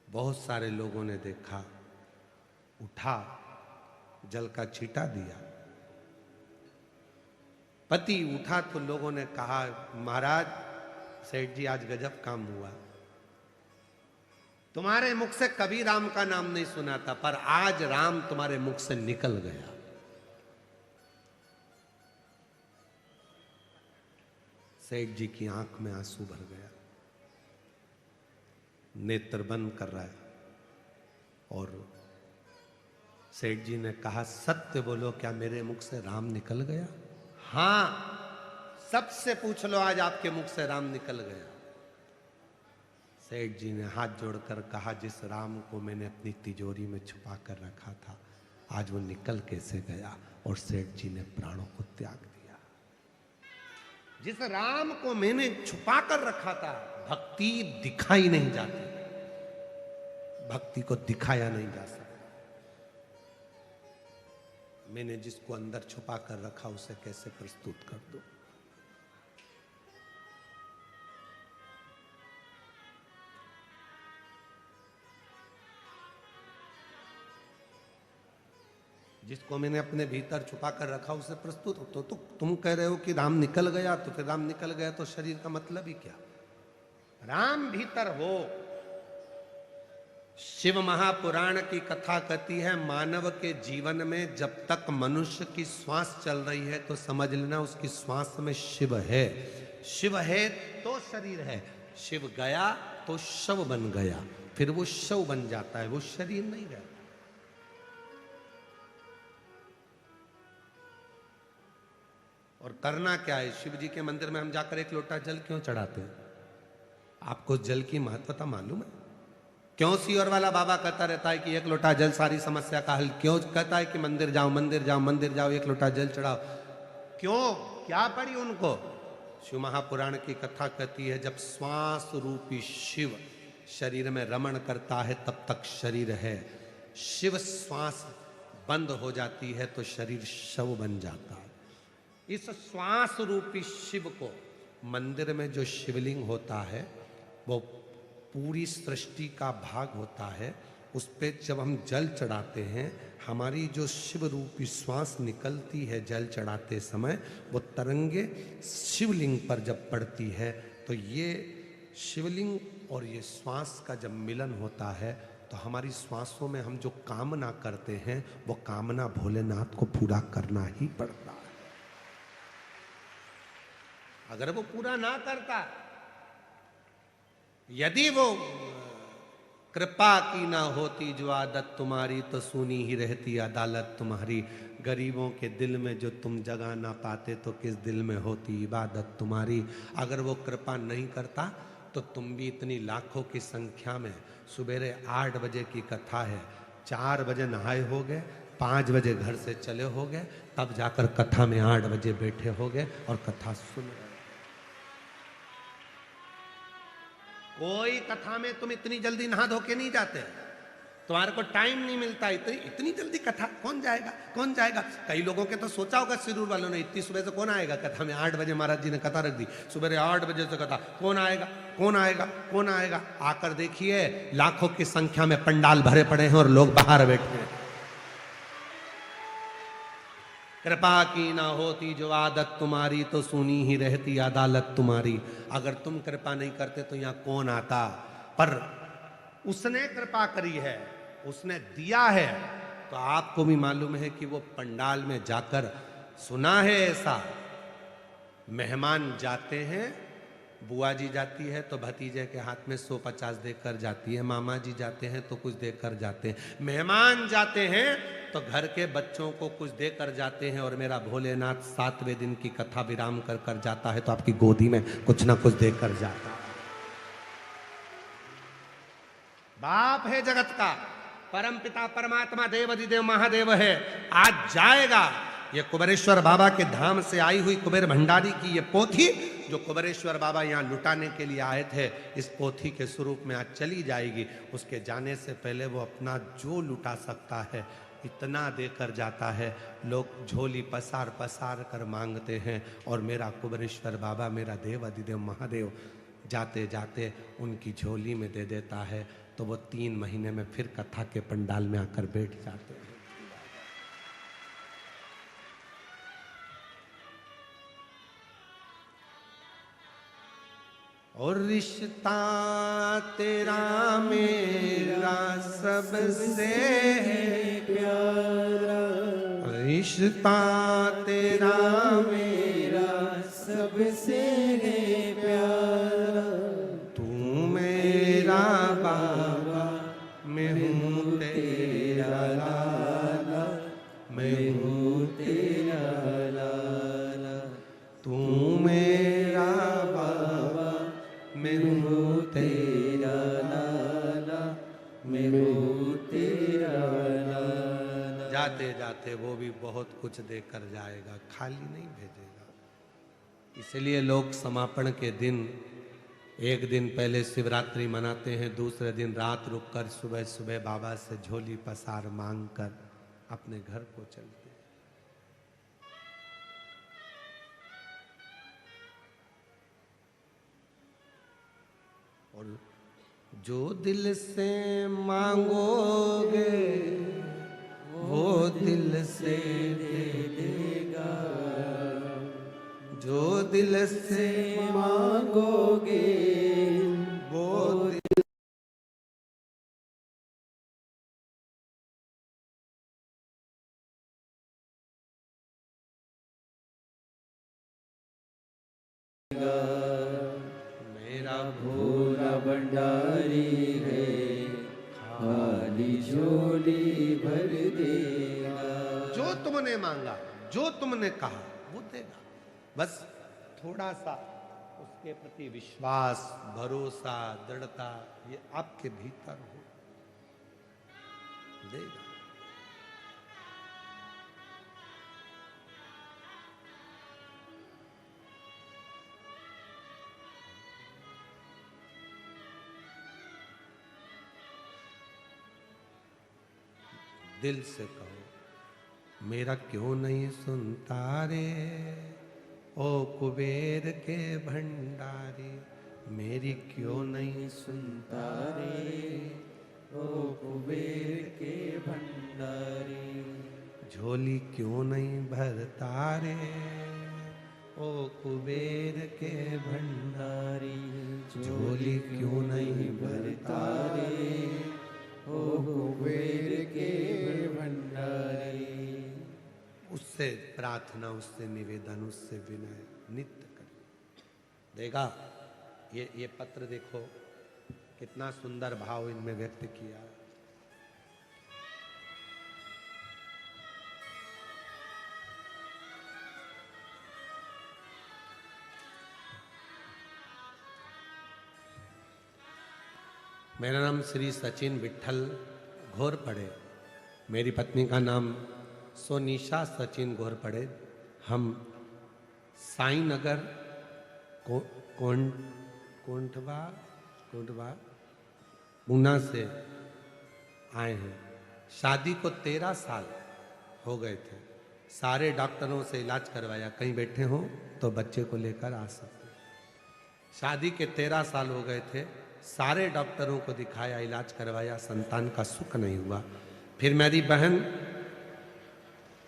बहुत सारे लोगों ने देखा, उठा, जल का छींटा दिया। पति उठा तो लोगों ने कहा, महाराज सेठ जी आज गजब काम हुआ, तुम्हारे मुख से कभी राम का नाम नहीं सुना था, पर आज राम तुम्हारे मुख से निकल गया। सेठ जी की आंख में आंसू भर गया, नेत्र बंद कर रहा है और सेठ जी ने कहा, सत्य बोलो, क्या मेरे मुख से राम निकल गया? हां, सबसे पूछ लो, आज आपके मुख से राम निकल गया। सेठ जी ने हाथ जोड़कर कहा, जिस राम को मैंने अपनी तिजोरी में छुपा कर रखा था, आज वो निकल कैसे गया? और सेठ जी ने प्राणों को त्याग दिया। जिस राम को मैंने छुपा कर रखा था, भक्ति दिखाई नहीं जाती, भक्ति को दिखाया नहीं जा सकता। मैंने जिसको अंदर छुपा कर रखा, उसे कैसे प्रस्तुत कर दूं? जिसको मैंने अपने भीतर छुपा कर रखा, उसे प्रस्तुत हो। तो तुम कह रहे हो कि राम निकल गया, तो फिर राम निकल गया तो शरीर का मतलब ही क्या? राम भीतर हो। शिव महापुराण की कथा कहती है, मानव के जीवन में जब तक मनुष्य की श्वास चल रही है तो समझ लेना उसकी श्वास में शिव है। शिव है तो शरीर है, शिव गया तो शव बन गया, फिर वो शव बन जाता है, वो शरीर नहीं रहता। और करना क्या है? शिव जी के मंदिर में हम जाकर एक लोटा जल क्यों चढ़ाते हैं? आपको जल की महत्वता मालूम है? क्यों सीहोर वाला बाबा कहता रहता है कि एक लोटा जल सारी समस्या का हल? क्यों कहता है कि मंदिर जाओ, मंदिर जाओ, मंदिर जाओ, एक लोटा जल चढ़ाओ? क्यों? क्या पड़ी उनको? शिव महापुराण की कथा कहती है, जब श्वास रूपी शिव शरीर में रमण करता है तब तक शरीर है। शिव श्वास बंद हो जाती है तो शरीर शव बन जाता है। इस श्वास रूपी शिव को मंदिर में जो शिवलिंग होता है, वो पूरी सृष्टि का भाग होता है। उस पे जब हम जल चढ़ाते हैं, हमारी जो शिव रूपी श्वास निकलती है जल चढ़ाते समय, वो तरंगे शिवलिंग पर जब पड़ती है, तो ये शिवलिंग और ये श्वास का जब मिलन होता है, तो हमारी श्वासों में हम जो कामना करते हैं, वो कामना भोलेनाथ को पूरा करना ही पड़ता है। अगर वो पूरा ना करता, यदि वो कृपा की ना होती जो आदत तुम्हारी, तो सुनी ही रहती अदालत तुम्हारी। गरीबों के दिल में जो तुम जगा ना पाते, तो किस दिल में होती इबादत तुम्हारी। अगर वो कृपा नहीं करता तो तुम भी इतनी लाखों की संख्या में, सुबेरे 8 बजे की कथा है, 4 बजे नहाए हो गए, 5 बजे घर से चले हो गए, तब जाकर कथा में 8 बजे बैठे हो गए और कथा सुन रहे। कोई कथा में तुम इतनी जल्दी नहा धो के नहीं जाते, तुम्हारे को टाइम नहीं मिलता। इतनी जल्दी कथा कौन जाएगा, कौन जाएगा? कई लोगों के तो सोचा होगा सिरूर वालों ने, इतनी सुबह से कौन आएगा कथा में? 8 बजे महाराज जी ने कथा रख दी, सुबह 8 बजे से कथा, कौन आएगा, कौन आएगा, कौन आएगा? आकर देखिए, लाखों की संख्या में पंडाल भरे पड़े हैं और लोग बाहर बैठे हैं। कृपा की ना होती जो आदत तुम्हारी, तो सुनी ही रहती अदालत तुम्हारी। अगर तुम कृपा नहीं करते तो यहाँ कौन आता? पर उसने कृपा करी है, उसने दिया है, तो आपको भी मालूम है कि वो पंडाल में जाकर, सुना है ऐसा, मेहमान जाते हैं, बुआ जी जाती है तो भतीजे के हाथ में 100-50 देकर जाती है, मामा जी जाते हैं तो कुछ देकर जाते हैं, मेहमान जाते हैं तो घर के बच्चों को कुछ देकर जाते हैं। और मेरा भोलेनाथ 7वें दिन की कथा विराम कर कर जाता है तो आपकी गोदी में कुछ ना कुछ देकर जाता है। बाप है जगत का, परम पिता परमात्मा देवाधिदेव महादेव है, आज जाएगा। ये कुबेरेश्वर बाबा के धाम से आई हुई कुबेर भंडारी की ये पोथी, जो कुबेरेश्वर बाबा यहाँ लुटाने के लिए आए थे, इस पोथी के स्वरूप में आज चली जाएगी। उसके जाने से पहले वो अपना जो लुटा सकता है इतना देकर जाता है, लोग झोली पसार पसार कर मांगते हैं। और मेरा कुबेरेश्वर बाबा, मेरा देव अधिदेव महादेव जाते जाते उनकी झोली में दे देता है, तो वो 3 महीने में फिर कथा के पंडाल में आकर बैठ जाते हैं। और रिश्ता तेरा मेरा सबसे है प्यारा, रिश्ता तेरा मेरा सबसे है प्यारा, तू मेरा बाबा, मैं हूँ तेरा लाला, मैं हूँ तेरा लाला, तू मेरा बाबा, मैं हूँ तेरा लाला, मैं हूँ तेरा लाला। जाते जाते वो भी बहुत कुछ देकर जाएगा, खाली नहीं भेजेगा। इसलिए लोग समापन के दिन एक दिन पहले शिवरात्रि मनाते हैं, दूसरे दिन रात रुककर सुबह सुबह बाबा से झोली पसार मांग कर अपने घर को चलते हैं। और जो दिल से मांगोगे वो दिल से दे देगा, जो दिल से मांगोगे वो दिल मेरा भोला भंडारी है, खाली झोली भर देगा। जो तुमने मांगा, जो तुमने कहा वो देगा। बस थोड़ा सा उसके प्रति विश्वास, भरोसा, दृढ़ता ये आपके भीतर हो, देगा। दिल से कहो, मेरा क्यों नहीं सुनता रे ओ कुबेर के भंडारी, मेरी क्यों नहीं सुनता रे ओ कुबेर के भंडारी, झोली क्यों नहीं भरता रे ओ कुबेर के भंडारी, झोली क्यों नहीं भरता रे ओ कुबेर के भंडारी। उससे प्रार्थना, उससे निवेदन, उससे विनय नित्य कर देगा। ये पत्र देखो कितना सुंदर भाव इनमें व्यक्त किया। मेरा नाम श्री सचिन विठल घोरपड़े, मेरी पत्नी का नाम सोनिशा सचिन घोरपड़े। हम साईं नगर कोंटवा पूना से आए हैं। शादी को 13 साल हो गए थे, सारे डॉक्टरों से इलाज करवाया, कहीं बैठे हो तो बच्चे को लेकर आ सकते। शादी के 13 साल हो गए थे, सारे डॉक्टरों को दिखाया, इलाज करवाया, संतान का सुख नहीं हुआ। फिर मेरी बहन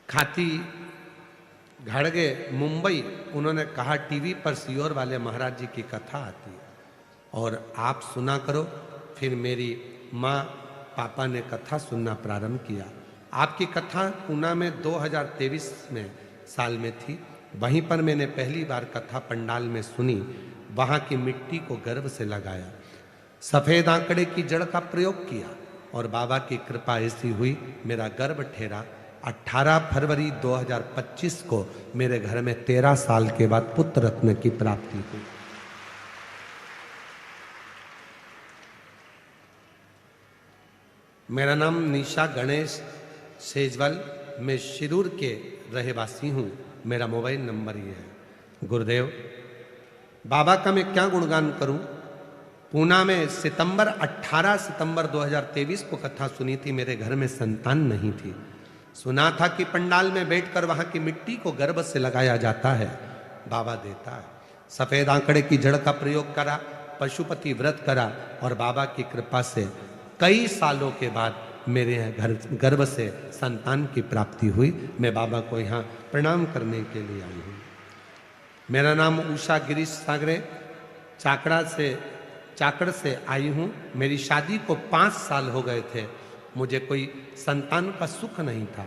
खाती घड़गे मुंबई, उन्होंने कहा टीवी पर सियोर वाले महाराज जी की कथा आती है और आप सुना करो। फिर मेरी माँ पापा ने कथा सुनना प्रारंभ किया। आपकी कथा पूना में 2023 में साल में थी, वहीं पर मैंने पहली बार कथा पंडाल में सुनी। वहाँ की मिट्टी को गर्व से लगाया, सफ़ेद आंकड़े की जड़ का प्रयोग किया और बाबा की कृपा ऐसी हुई, मेरा गर्भ ठहरा। 18 फरवरी 2025 को मेरे घर में 13 साल के बाद पुत्र रत्न की प्राप्ति हुई। मेरा नाम निशा गणेश सेजवल, मैं शिरूर के रहवासी हूँ। मेरा मोबाइल नंबर ये है। गुरुदेव बाबा का मैं क्या गुणगान करूं। पूना में 18 सितंबर 2023 को कथा सुनी थी, मेरे घर में संतान नहीं थी। सुना था कि पंडाल में बैठकर वहां की मिट्टी को गर्भ से लगाया जाता है, बाबा देता है। सफेद आंकड़े की जड़ का प्रयोग करा, पशुपति व्रत करा और बाबा की कृपा से कई सालों के बाद मेरे घर गर्भ से संतान की प्राप्ति हुई। मैं बाबा को यहाँ प्रणाम करने के लिए आई हूँ। मेरा नाम उषा गिरीश सागरे, चाकड़ से आई हूँ। मेरी शादी को 5 साल हो गए थे। मुझे कोई संतान का सुख नहीं था।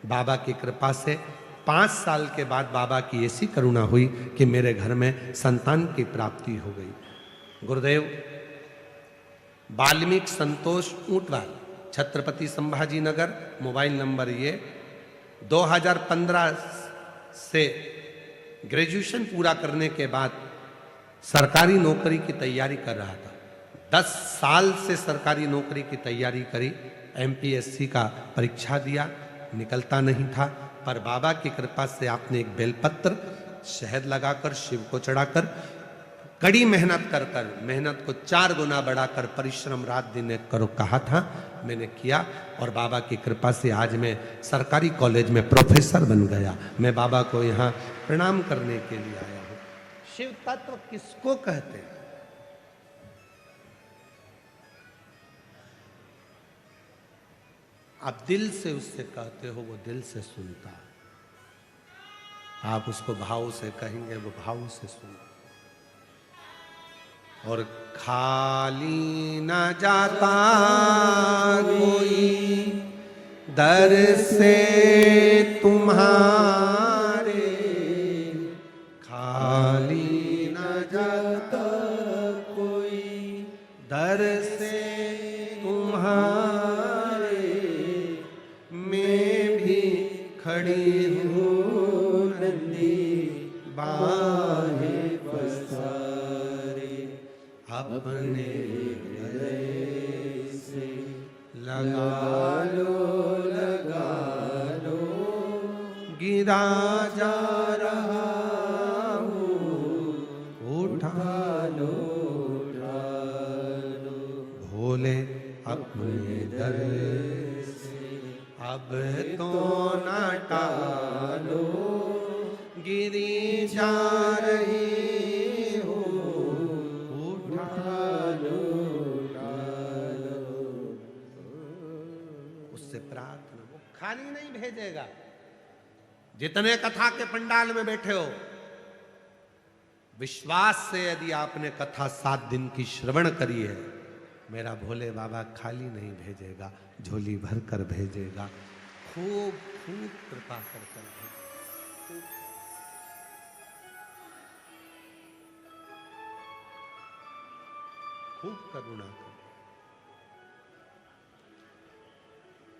बाबा की कृपा से 5 साल के बाद बाबा की ऐसी करुणा हुई कि मेरे घर में संतान की प्राप्ति हो गई। गुरुदेव वाल्मीकि संतोष ऊंटवाल, छत्रपति संभाजी नगर, मोबाइल नंबर ये 2015 से ग्रेजुएशन पूरा करने के बाद सरकारी नौकरी की तैयारी कर रहा था। 10 साल से सरकारी नौकरी की तैयारी करी, एमपीएससी का परीक्षा दिया, निकलता नहीं था। पर बाबा की कृपा से आपने एक बेलपत्र शहद लगाकर शिव को चढ़ाकर कड़ी मेहनत कर मेहनत को 4 गुना बढ़ाकर परिश्रम रात दिन एक करो कहा था, मैंने किया और बाबा की कृपा से आज मैं सरकारी कॉलेज में प्रोफेसर बन गया। मैं बाबा को यहाँ प्रणाम करने के लिए आया हूँ। शिव तत्व किसको कहते हैं? आप दिल से उससे कहते हो, वो दिल से सुनता है। आप उसको भाव से कहेंगे, वो भाव से सुनता। और खाली न जाता कोई दर से तुम्हारे, खाली न जाता कोई दर से तुम्हारे, मैं भी खड़ी हूँ नंदी बाहे पसारे, अपने गले से लगा लो, गिरा जा रहा हूँ, उठा लो, भोले अपने दर से अब तो न टालो, गिरी जा रही हो, उससे प्रार्थना। वो खाली नहीं भेजेगा। जितने कथा के पंडाल में बैठे हो, विश्वास से यदि आपने कथा 7 दिन की श्रवण करी है, मेरा भोले बाबा खाली नहीं भेजेगा, झोली भर कर भेजेगा। खूब खूब कृपा कर भेजेगा। खूब करुणा कर।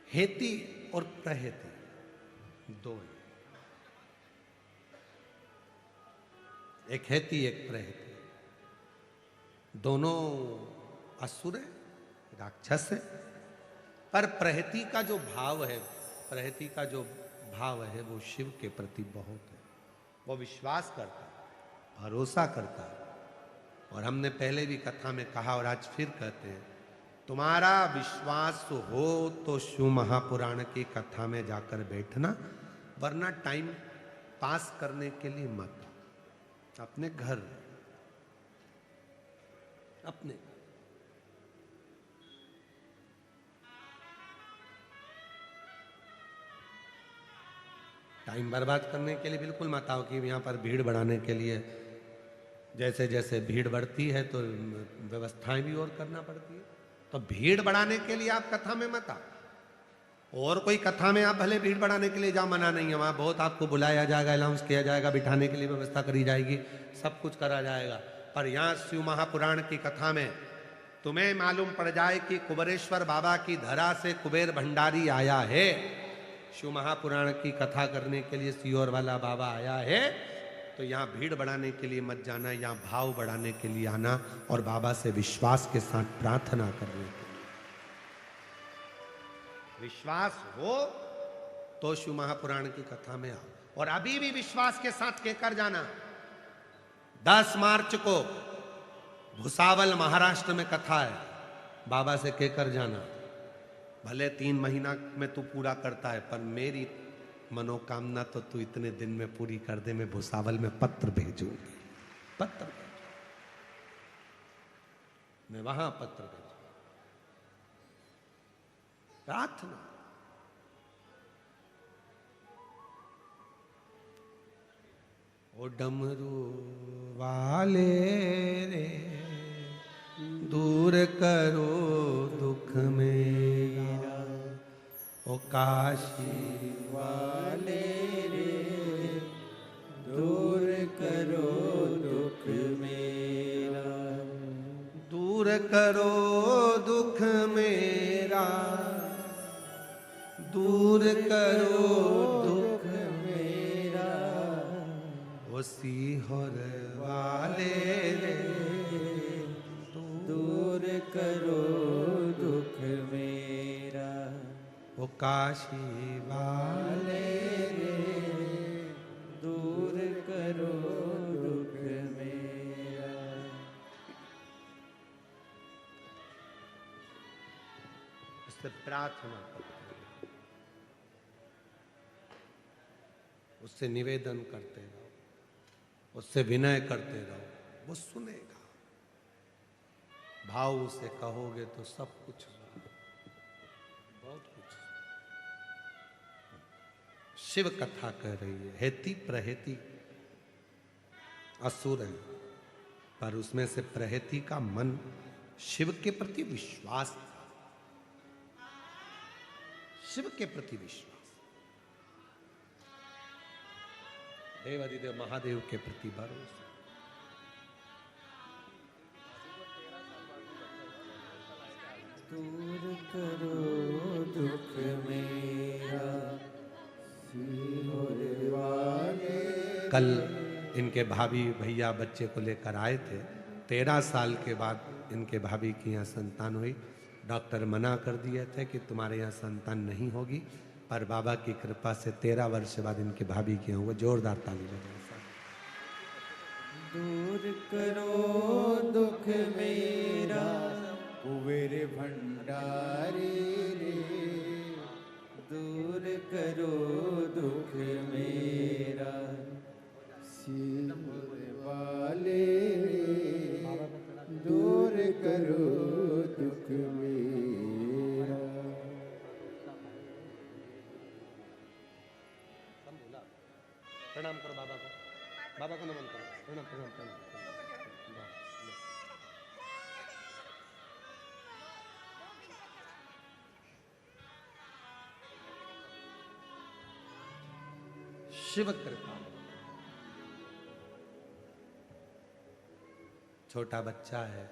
हेती और प्रहेती दो, एक हेती एक प्रहेती, दोनों असुर है, राक्षस है। पर प्रहेती का जो भाव है, प्रहेती का जो भाव है वो शिव के प्रति बहुत है। वो विश्वास करता है, भरोसा करता है। और हमने पहले भी कथा में कहा और आज फिर कहते हैं, तुम्हारा विश्वास हो तो शिव महापुराण की कथा में जाकर बैठना, वरना टाइम पास करने के लिए मत। अपने घर, अपने टाइम बर्बाद करने के लिए बिल्कुल मत आओ कि यहाँ पर भीड़ बढ़ाने के लिए। जैसे जैसे भीड़ बढ़ती है तो व्यवस्थाएं भी और करना पड़ती है। तो भीड़ बढ़ाने के लिए आप कथा में मत आओ। और कोई कथा में आप भले भीड़ बढ़ाने के लिए जाओ, मना नहीं है। वहाँ बहुत आपको बुलाया जाएगा, अनाउंस किया जाएगा, बिठाने के लिए व्यवस्था करी जाएगी, सब कुछ करा जाएगा। पर यहाँ शिव महापुराण की कथा में तुम्हें मालूम पड़ जाए कि कुबेरेश्वर बाबा की धरा से कुबेर भंडारी आया है। शिव महापुराण की कथा करने के लिए सियोर वाला बाबा आया है। तो यहाँ भीड़ बढ़ाने के लिए मत जाना, यहाँ भाव बढ़ाने के लिए आना और बाबा से विश्वास के साथ प्रार्थना करने के लिए। विश्वास हो तो शिव महापुराण की कथा में आओ। और अभी भी विश्वास के साथ कहकर जाना, 10 मार्च को भुसावल महाराष्ट्र में कथा है, बाबा से कहकर जाना भले 3 महीना में तू पूरा करता है, पर मेरी मनोकामना तो तू इतने दिन में पूरी कर दे। मैं भुसावल में पत्र भेजूंगी, पत्र भेजूंगी, मैं वहां पत्र भेजूंगा। प्रार्थना। ओ डमरू वाले रे, दूर करो दुख मेरा। ओ काशी वाले रे, दूर करो दुख मेरा। दूर करो दुख मेरा, दूर करो दुख मेरा। ओ सीहोर वाले रे, दूर करो दुख मेरा। ओ काशी वाले रे, दूर करो दुख मेरा। उससे प्रार्थना करते रहो, उससे निवेदन करते रहो, उससे विनय करते रहो, वो सुनेगा। भाव से कहोगे तो सब कुछ, बहुत कुछ। शिव कथा कह रही है, हेती प्रहेती असुर है, पर उसमें से प्रहेती का मन शिव के प्रति विश्वास था, शिव के प्रति विश्वास, देवाधिदेव महादेव के प्रति भरोसा। दूर करो दुख मेरा, सीहोर वाले। कल इनके भाभी भैया बच्चे को लेकर आए थे। 13 साल के बाद इनके भाभी की यहाँ संतान हुई। डॉक्टर मना कर दिए थे कि तुम्हारे यहाँ संतान नहीं होगी, पर बाबा की कृपा से 13 वर्ष बाद इनके भाभी की यहाँ हुआ। जोरदार ताली बजाएं। दूर करो दुख मेरा, कुबेर भंडारी रे। दूर करो दुख मेरा, सीहोर वाले रे। दूर करो दुख मेरा। प्रणाम करो बाबा को, बाबा को नमन करो। प्रणाम प्रणाम प्रणाम। शिव कृपा। छोटा बच्चा है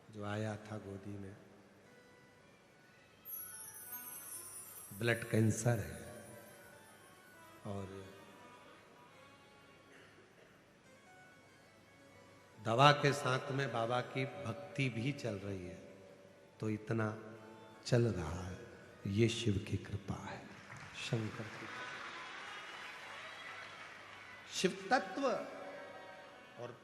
जो आया था गोदी में, ब्लड कैंसर है और दवा के साथ में बाबा की भक्ति भी चल रही है, तो इतना चल रहा है। ये शिव की कृपा है, शंकर की। शिव तत्व और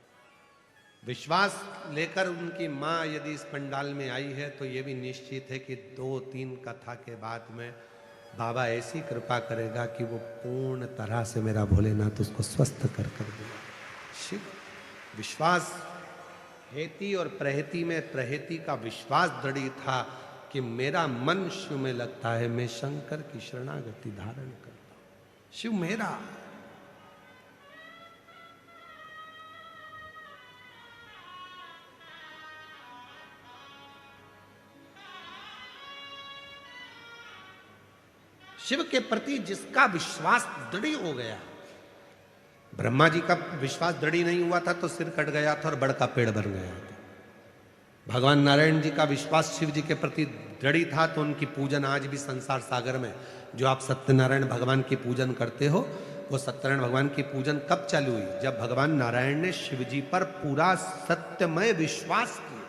विश्वास लेकर उनकी मां यदि इस पंडाल में आई है, तो ये भी निश्चित है कि 2-3 कथा के बाद में बाबा ऐसी कृपा करेगा कि वो पूर्ण तरह से मेरा भोलेनाथ उसको स्वस्थ कर देगा। शिव विश्वास, हेती और प्रहेती में प्रहेती का विश्वास दृढ़ था कि मेरा मन शिव में लगता है, मैं शंकर की शरणागति धारण करता हूं, शिव मेरा। शिव के प्रति जिसका विश्वास दृढ़ हो गया, ब्रह्मा जी का विश्वास दृढ़ नहीं हुआ था तो सिर कट गया था और बड़ का पेड़ बन गया था। भगवान नारायण जी का विश्वास शिव जी के प्रति दृढ़ था तो उनकी पूजन आज भी संसार सागर में, जो आप सत्यनारायण भगवान की पूजन करते हो, वो सत्यनारायण भगवान की पूजन कब चालू हुई? जब भगवान नारायण ने शिव जी पर पूरा सत्यमय विश्वास किया,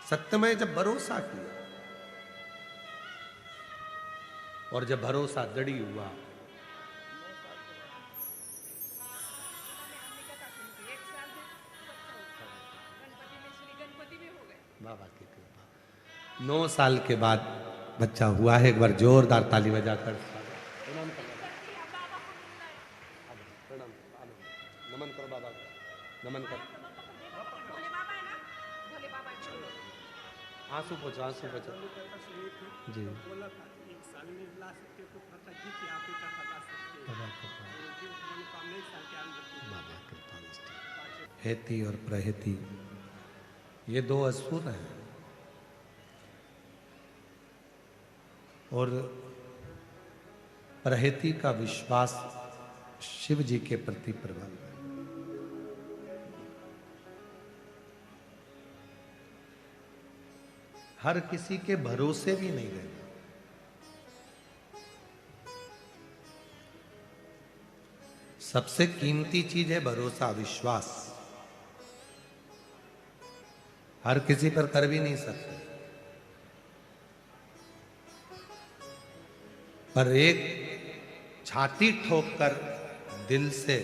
सत्यमय जब भरोसा किया, और जब भरोसा दृढ़ हुआ, बाबा की कृपा। 9 साल के बाद बच्चा हुआ है। एक बार जोरदार ताली बजाकर प्रणाम नमन करो बाबा को, नमन करो। आंसू पोछो, आंसू पोछो जी। बाबा कृपा निष्ठा। हेती और प्रहेती ये दो असुर हैं और प्रहेती का विश्वास शिव जी के प्रति प्रबल है। हर किसी के भरोसे भी नहीं रहना। सबसे कीमती चीज है भरोसा, विश्वास। हर किसी पर कर भी नहीं सकते, पर एक छाती ठोककर दिल से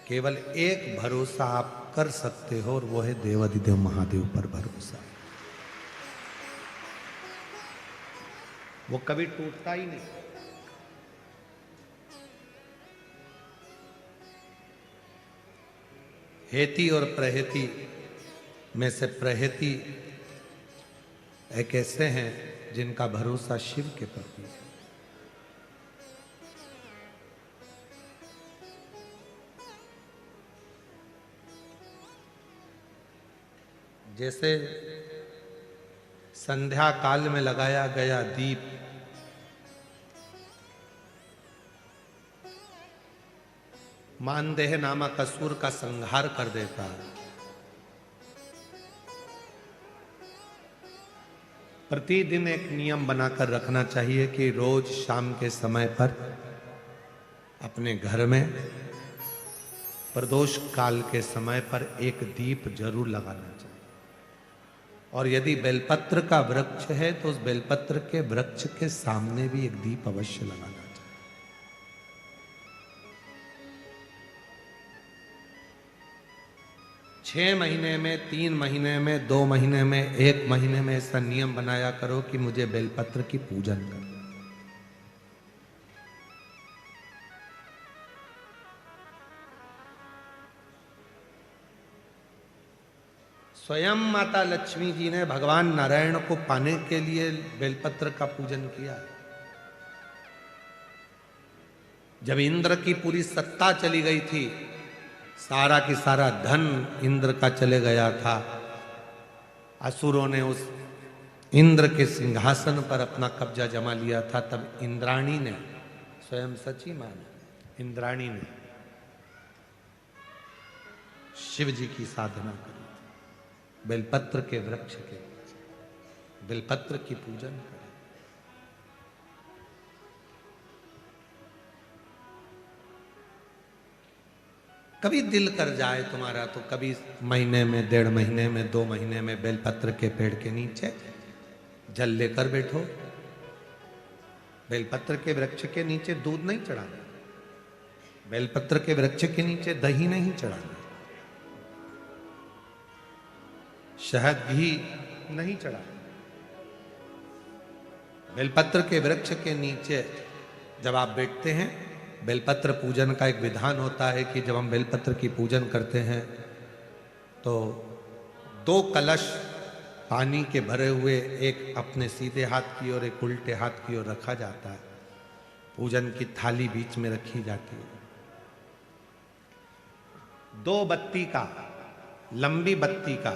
केवल एक भरोसा आप कर सकते हो, और वो है देवाधिदेव महादेव पर भरोसा। वो कभी टूटता ही नहीं। हेती और प्रहेती में से प्रहेती एक ऐसे हैं जिनका भरोसा शिव के प्रति है। जैसे संध्या काल में लगाया गया दीप मानदेह नामक असुर का संहार कर देता है, प्रतिदिन एक नियम बनाकर रखना चाहिए कि रोज शाम के समय पर अपने घर में प्रदोष काल के समय पर एक दीप जरूर लगाना चाहिए। और यदि बेलपत्र का वृक्ष है तो उस बेलपत्र के वृक्ष के सामने भी एक दीप अवश्य लगाना चाहिए। 6 महीने में, 3 महीने में, 2 महीने में, 1 महीने में ऐसा नियम बनाया करो कि मुझे बेलपत्र की पूजन करना। स्वयं माता लक्ष्मी जी ने भगवान नारायण को पाने के लिए बेलपत्र का पूजन किया। जब इंद्र की पूरी सत्ता चली गई थी, सारा की सारा धन इंद्र का चले गया था, असुरों ने उस इंद्र के सिंहासन पर अपना कब्जा जमा लिया था, तब इंद्राणी ने, स्वयं सची माना, इंद्राणी ने शिव जी की साधना करी, बेलपत्र के वृक्ष के, बेलपत्र की पूजन करें। कभी दिल कर जाए तुम्हारा तो कभी महीने में, 1.5 महीने में, 2 महीने में बेलपत्र के पेड़ के नीचे जल लेकर बैठो। बेलपत्र के वृक्ष के नीचे दूध नहीं चढ़ाना, बेलपत्र के वृक्ष के नीचे दही नहीं चढ़ाना, शहद घी नहीं चढ़ाना। बेलपत्र के वृक्ष के नीचे जब आप बैठते हैं, बेलपत्र पूजन का एक विधान होता है कि जब हम बेलपत्र की पूजन करते हैं तो 2 कलश पानी के भरे हुए, एक अपने सीधे हाथ की ओर, एक उल्टे हाथ की ओर रखा जाता है। पूजन की थाली बीच में रखी जाती है। 2 बत्ती का, लंबी बत्ती का,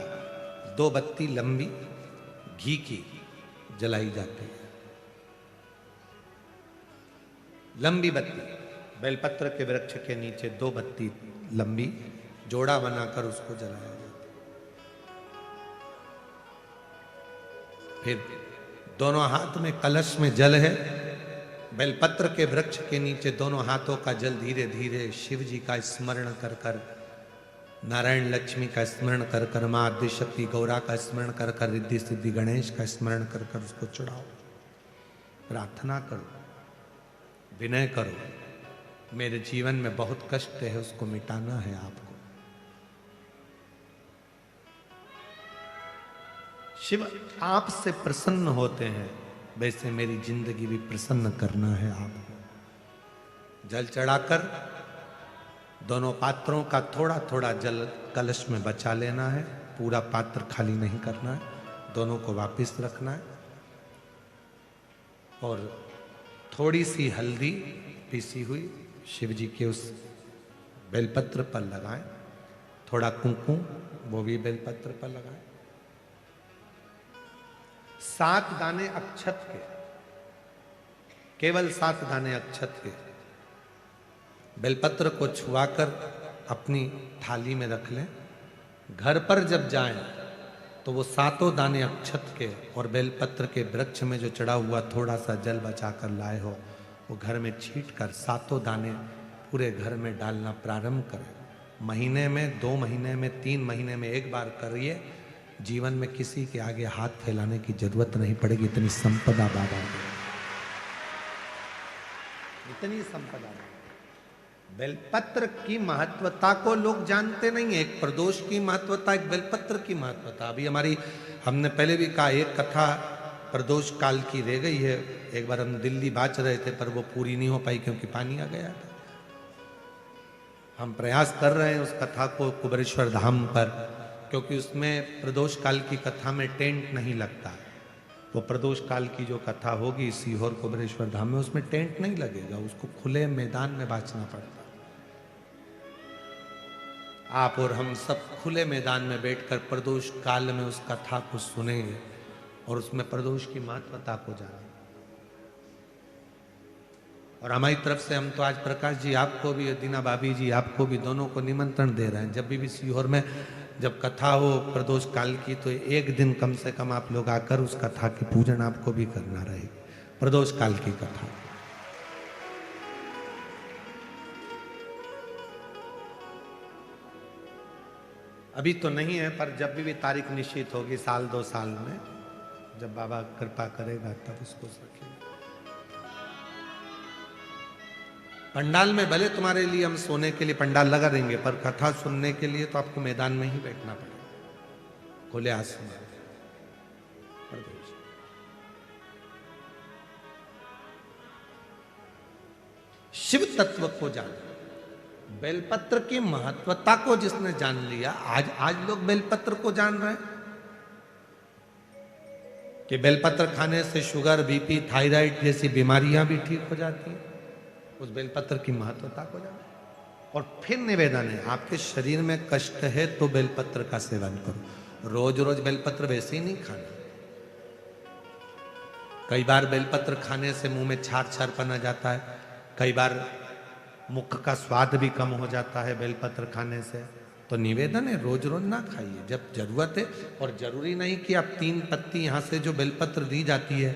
2 बत्ती लंबी घी की जलाई जाती है। लंबी बत्ती, बेलपत्र के वृक्ष के नीचे 2 बत्ती लंबी जोड़ा बनाकर उसको जलाया जाता है। फिर दोनों हाथ में कलश में जल है, बेलपत्र के वृक्ष के नीचे दोनों हाथों का जल धीरे धीरे शिव जी का स्मरण कर कर, नारायण लक्ष्मी का स्मरण कर कर, माँ आदिशक्ति गौरा का स्मरण कर कर, रिद्धि सिद्धि गणेश का स्मरण कर कर उसको चढ़ाओ। प्रार्थना करो, विनय करो, मेरे जीवन में बहुत कष्ट है, उसको मिटाना है आपको। शिव आपसे प्रसन्न होते हैं, वैसे मेरी जिंदगी भी प्रसन्न करना है आपको। जल चढ़ाकर दोनों पात्रों का थोड़ा थोड़ा जल कलश में बचा लेना है, पूरा पात्र खाली नहीं करना है, दोनों को वापस रखना है। और थोड़ी सी हल्दी पीसी हुई शिव जी के उस बेलपत्र पर लगाएं, थोड़ा कुंकुम वो भी बेलपत्र पर लगाएं। 7 दाने अक्षत के, केवल 7 दाने अक्षत के बेलपत्र को छुआकर अपनी थाली में रख लें। घर पर जब जाएं तो वो 7 दाने अक्षत के और बेलपत्र के वृक्ष में जो चढ़ा हुआ थोड़ा सा जल बचाकर लाए हो, वो घर में छीट कर 7 दाने पूरे घर में डालना प्रारंभ करें। महीने में, 2 महीने में, 3 महीने में एक बार करिए। जीवन में किसी के आगे हाथ फैलाने की जरूरत नहीं पड़ेगी। इतनी संपदा बाबा ने, इतनी संपदा। बेलपत्र की महत्वता को लोग जानते नहीं है। एक प्रदोष की महत्वता, एक बेलपत्र की महत्वता। अभी हमने पहले भी कहा, एक कथा प्रदोष काल की रह गई है। एक बार हम दिल्ली बाच रहे थे पर वो पूरी नहीं हो पाई क्योंकि पानी आ गया था। हम प्रयास कर रहे हैं उस कथा को कुबेरेश्वर धाम पर, क्योंकि उसमें प्रदोष काल की कथा में टेंट नहीं लगता। वो प्रदोष काल की जो कथा होगी सीहोर कुबेरेश्वर धाम में, उसमें टेंट नहीं लगेगा, उसको खुले मैदान में बांचना पड़ता। आप और हम सब खुले मैदान में बैठकर प्रदोष काल में उस कथा को सुनेंगे और उसमें प्रदोष की महत्वता को जानें। और हमारी तरफ से हम तो आज प्रकाश जी आपको भी, दीना भाभी जी आपको भी, दोनों को निमंत्रण दे रहे हैं। जब भी सीहोर में जब कथा हो प्रदोष काल की, तो एक दिन कम से कम आप लोग आकर उस कथा की पूजन आपको भी करना रहेगी, प्रदोष काल की कथा। अभी तो नहीं है, पर जब भी तारीख निश्चित होगी 1-2 साल में, जब बाबा कृपा करेगा तब उसको रखेंगे। पंडाल में भले तुम्हारे लिए हम सोने के लिए पंडाल लगा देंगे, पर कथा सुनने के लिए तो आपको मैदान में ही बैठना पड़ेगा, खुले आसमान। शिव तत्व को जान, बेलपत्र की महत्वता को जिसने जान लिया, आज लोग बेलपत्र को जान रहे हैं कि बेलपत्र खाने से शुगर, बीपी, थायराइड जैसी बीमारियां भी ठीक हो जाती हैं। उस बेलपत्र की महत्वता को जानो। और फिर निवेदन है, आपके शरीर में कष्ट है तो बेलपत्र का सेवन करो। रोज रोज बेलपत्र वैसे ही नहीं खाना। कई बार बेलपत्र खाने से मुंह में छार छारपन आ जाता है, कई बार मुख का स्वाद भी कम हो जाता है बेलपत्र खाने से। तो निवेदन है, रोज रोज ना खाइए, जब जरूरत है। और जरूरी नहीं कि आप 3 पत्ती यहाँ से जो बेलपत्र दी जाती है,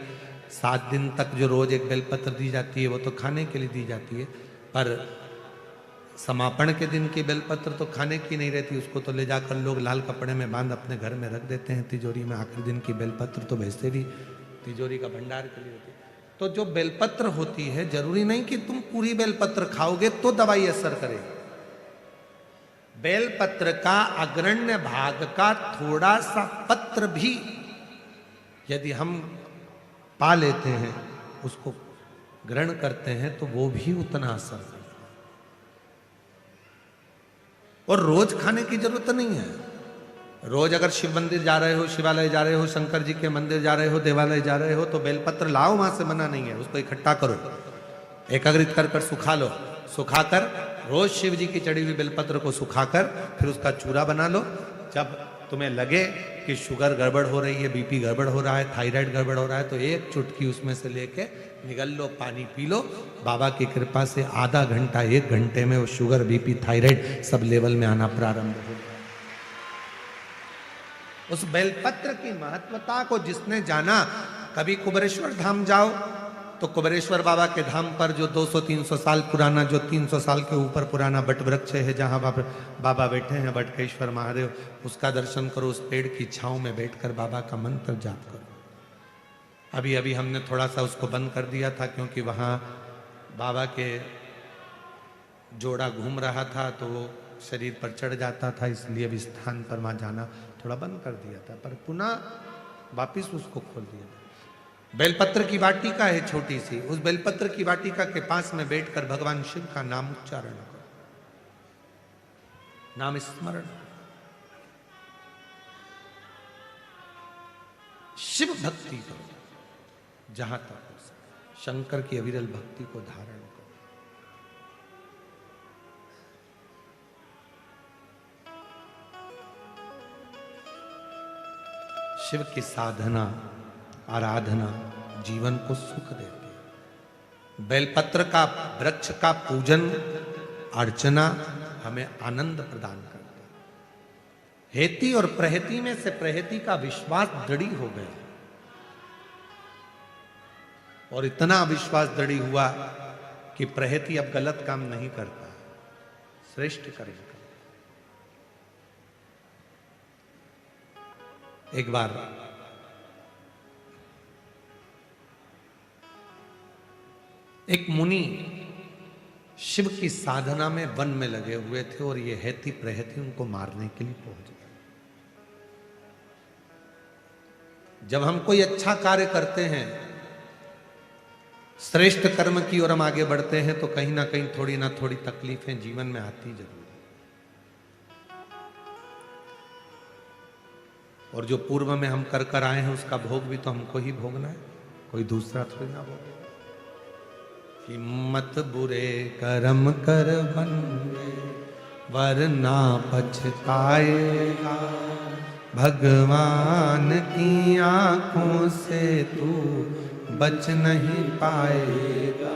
7 दिन तक जो रोज एक बेलपत्र दी जाती है, वो तो खाने के लिए दी जाती है। पर समापन के दिन की बेलपत्र तो खाने की नहीं रहती, उसको तो ले जाकर लोग लाल कपड़े में बांध अपने घर में रख देते हैं तिजोरी में। आखिरी दिन की बेलपत्र तो वैसे भी तिजोरी का भंडार के लिए होती है। तो जो बेलपत्र होती है, जरूरी नहीं कि तुम पूरी बेलपत्र खाओगे तो दवाई असर करेगी। बेलपत्र का अग्रण्य भाग का थोड़ा सा पत्र भी यदि हम पा लेते हैं, उसको ग्रहण करते हैं, तो वो भी उतना असर करता है। और रोज खाने की जरूरत नहीं है। रोज अगर शिव मंदिर जा रहे हो, शिवालय जा रहे हो, शंकर जी के मंदिर जा रहे हो, देवालय जा रहे हो, तो बेलपत्र लाओ, वहां से मना नहीं है। उसको इकट्ठा करो, एकाग्रित कर सुखा लो। सुखाकर रोज शिव जी की चढ़ी हुई बेलपत्र को सुखाकर फिर उसका चूरा बना लो। जब तुम्हें लगे कि शुगर गड़बड़ हो रही है, बीपी गड़बड़ हो रहा है, थायराइड गड़बड़ हो रहा है, तो एक चुटकी उसमें से लेके निगल लो, पानी पी लो। बाबा की कृपा से आधा घंटा, 1 घंटे में वो sugar, BP, thyroid sub level में आना प्रारंभ हो गया। उस बेलपत्र की महत्वता को जिसने जाना, कभी कुबेरेश्वर धाम जाओ तो कुबेरेश्वर बाबा के धाम पर जो 200-300 साल पुराना, जो 300 साल के ऊपर पुराना बट वृक्ष है, जहाँ बाबा बैठे हैं, बटकेश्वर महादेव, उसका दर्शन करो। उस पेड़ की छांव में बैठकर बाबा का मंत्र जाप करो। अभी अभी हमने थोड़ा सा उसको बंद कर दिया था, क्योंकि वहाँ बाबा के जोड़ा घूम रहा था तो वो शरीर पर चढ़ जाता था, इसलिए अब स्थान पर वहाँ जाना थोड़ा बंद कर दिया था। पर पुनः वापिस उसको खोल दिया। बेलपत्र की वाटिका है छोटी सी, उस बेलपत्र की वाटिका के पास में बैठकर भगवान शिव का नाम उच्चारण करो, नाम स्मरण करो। शिव भक्ति करो जहां तक हो सके, शंकर की अविरल भक्ति को धारण करो। शिव की साधना आराधना जीवन को सुख देती है। बेलपत्र का वृक्ष का पूजन अर्चना हमें आनंद प्रदान करता है। हेती और प्रहेती में से प्रहेती का विश्वास दृढ़ हो गया और इतना विश्वास दृढ़ हुआ कि प्रहेती अब गलत काम नहीं करता, श्रेष्ठ करेगा। एक बार एक मुनि शिव की साधना में वन में लगे हुए थे और ये हेती प्रहेती उनको मारने के लिए पहुंच गए। जब हम कोई अच्छा कार्य करते हैं, श्रेष्ठ कर्म की ओर हम आगे बढ़ते हैं, तो कहीं ना कहीं थोड़ी ना थोड़ी तकलीफें जीवन में आती जरूर है। और जो पूर्व में हम कर कर आए हैं उसका भोग भी तो हमको ही भोगना है, कोई दूसरा थोड़ी ना भोगेगा। कि मत बुरे कर्म कर बंदे वरना पछताएगा, भगवान की आंखों से तू बच नहीं पाएगा,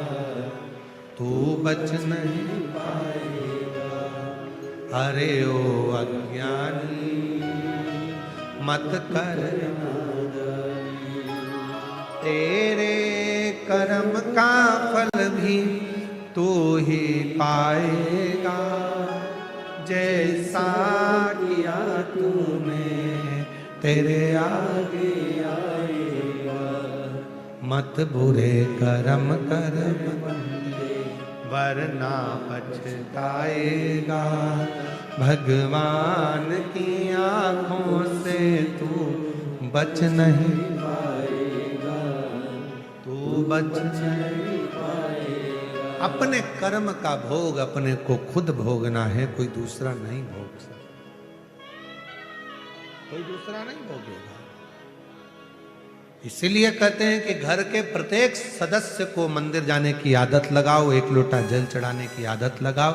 तू बच नहीं पाएगा। अरे ओ अज्ञानी मत कर नादानी, तेरे कर्म का फल भी तू ही पाएगा, जैसा किया तूने तेरे आगे आएगा। मत बुरे कर्म कर बंदे वरना पछताएगा, भगवान की आंखों से तू बच नहीं पाएगा, तू बच नहीं पाएगा। अपने कर्म का भोग अपने को खुद भोगना है, कोई दूसरा नहीं भोग सकता, कोई दूसरा नहीं भोगेगा। इसीलिए कहते हैं कि घर के प्रत्येक सदस्य को मंदिर जाने की आदत लगाओ, एक लोटा जल चढ़ाने की आदत लगाओ।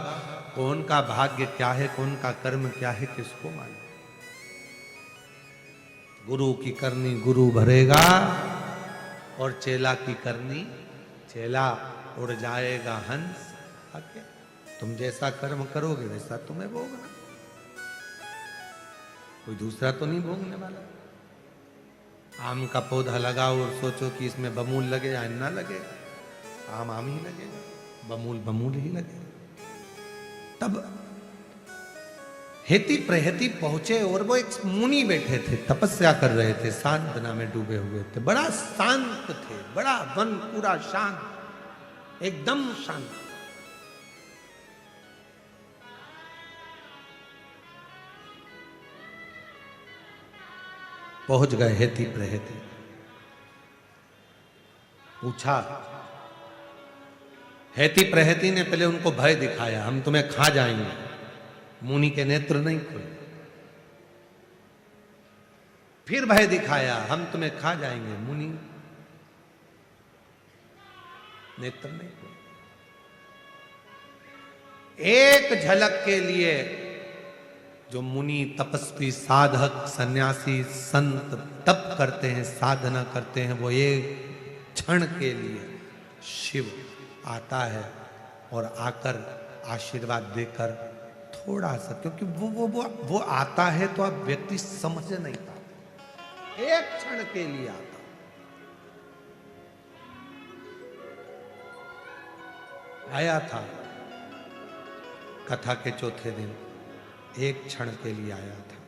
कौन का भाग्य क्या है, कौन का कर्म क्या है, किसको मालूम। गुरु की करनी गुरु भरेगा और चेला की करनी चेला, उड़ जाएगा हंस आके। तुम जैसा कर्म करोगे वैसा तुम्हें भोगना, कोई दूसरा तो नहीं भोगने वाला। आम का पौधा लगाओ और सोचो कि इसमें बमूल लगे या ना लगे, आम आम ही लगेगा, बमूल बमूल ही लगेगा। तब हेती प्रहेती पहुंचे और वो एक मुनि बैठे थे, तपस्या कर रहे थे, साधना में डूबे हुए थे, बड़ा शांत थे, बड़ा वन पूरा शांत, एकदम शांत। पहुंच गए हेती प्रहेती, पूछा। हेती प्रहेती ने पहले उनको भय दिखाया, हम तुम्हें खा जाएंगे। मुनि के नेत्र नहीं खुले। फिर भय दिखाया, हम तुम्हें खा जाएंगे। मुनि नेत्र नहीं खुले। एक झलक के लिए जो मुनि तपस्वी साधक सन्यासी संत तप करते हैं, साधना करते हैं, वो एक क्षण के लिए शिव आता है और आकर आशीर्वाद देकर थोड़ा सा, क्योंकि वो आता है तो आप व्यक्ति समझ नहीं पाते, एक क्षण के लिए आता। आया था कथा के चौथे दिन, एक क्षण के लिए आया था,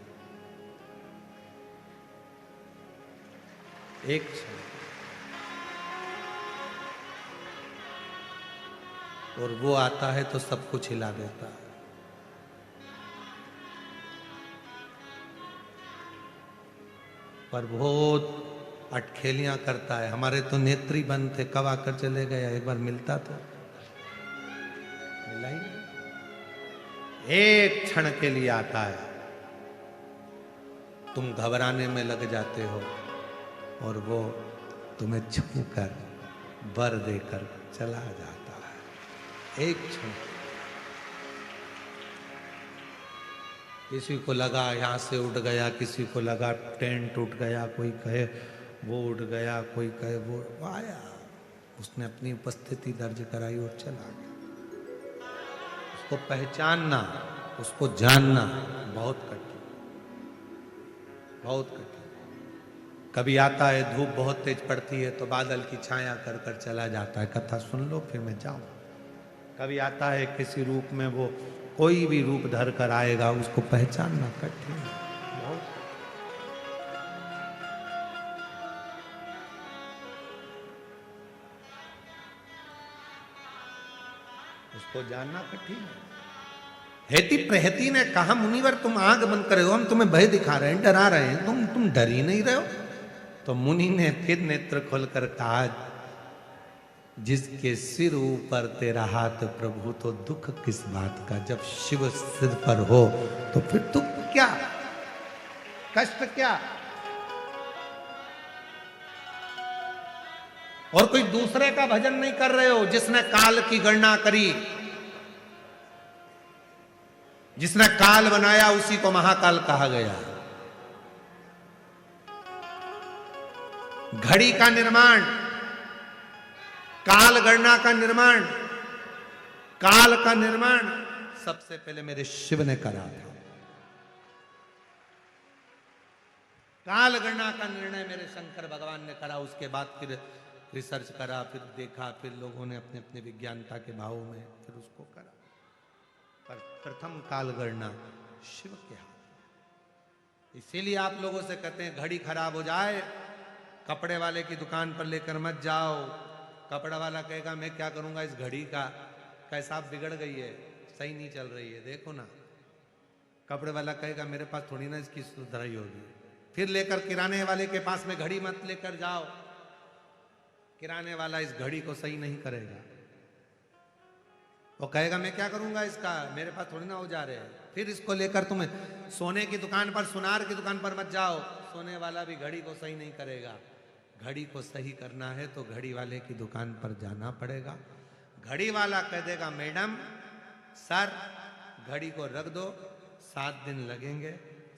एक क्षण। और वो आता है तो सब कुछ हिला देता है। पर बहुत अटखेलियां करता है। हमारे तो नेत्री बंद थे, कब आकर चले गया, एक बार मिलता तो मिला ही नहीं। एक क्षण के लिए आता है, तुम घबराने में लग जाते हो और वो तुम्हें छूकर वर देकर चला जाता है। एक क्षण। किसी को लगा यहां से उठ गया, किसी को लगा टेंट उठ गया, कोई कहे वो उठ गया, कोई कहे वो आया, उसने अपनी उपस्थिति दर्ज कराई और चला गया। उसको पहचानना, उसको जानना बहुत कठिन, बहुत कठिन। कभी आता है, धूप बहुत तेज पड़ती है तो बादल की छाया कर कर चला जाता है, कथा सुन लो फिर मैं जाऊं। कभी आता है किसी रूप में, वो कोई भी रूप धर कर आएगा, उसको पहचानना कठिन है, बहुत। उसको जानना कठिन है। हेती प्रहती ने कहा, मुनिवर तुम आंख बंद करे हो, हम तुम्हें भय दिखा रहे हैं, डरा रहे हैं, तुम डर ही नहीं रहे हो। तो मुनि ने फिर नेत्र खोलकर कहा, जिसके सिर ऊपर तेरा हाथ प्रभु, तो दुख किस बात का। जब शिव सिर पर हो तो फिर दुख क्या, कष्ट क्या। और कोई दूसरे का भजन नहीं कर रहे हो, जिसने काल की गणना करी, जिसने काल बनाया उसी को महाकाल कहा गया। घड़ी का निर्माण, काल गणना का निर्माण, काल का निर्माण सबसे पहले मेरे शिव ने करा था। काल गणना का निर्णय मेरे शंकर भगवान ने करा। उसके बाद फिर रिसर्च करा, फिर देखा, फिर लोगों ने अपने अपने विज्ञानता के भाव में फिर उसको करा। पर प्रथम काल गणना शिव के हाथ। इसीलिए आप लोगों से कहते हैं, घड़ी खराब हो जाए कपड़े वाले की दुकान पर लेकर मत जाओ। कपड़ा वाला कहेगा मैं क्या करूंगा इस घड़ी का, कैसा बिगड़ गई है, सही नहीं चल रही है, देखो ना। कपड़े वाला कहेगा मेरे पास थोड़ी ना इसकी सुधराई होगी। फिर लेकर किराने वाले के पास में घड़ी मत लेकर जाओ, किराने वाला इस घड़ी को सही नहीं करेगा। वो कहेगा मैं क्या करूंगा इसका, मेरे पास थोड़ी ना औजार है। फिर इसको लेकर तुम्हें सोने की दुकान पर, सुनार की दुकान पर मत जाओ, सोने वाला भी घड़ी को सही नहीं करेगा। घड़ी को सही करना है तो घड़ी वाले की दुकान पर जाना पड़ेगा। घड़ी वाला कह देगा मैडम सर घड़ी को रख दो, 7 दिन लगेंगे,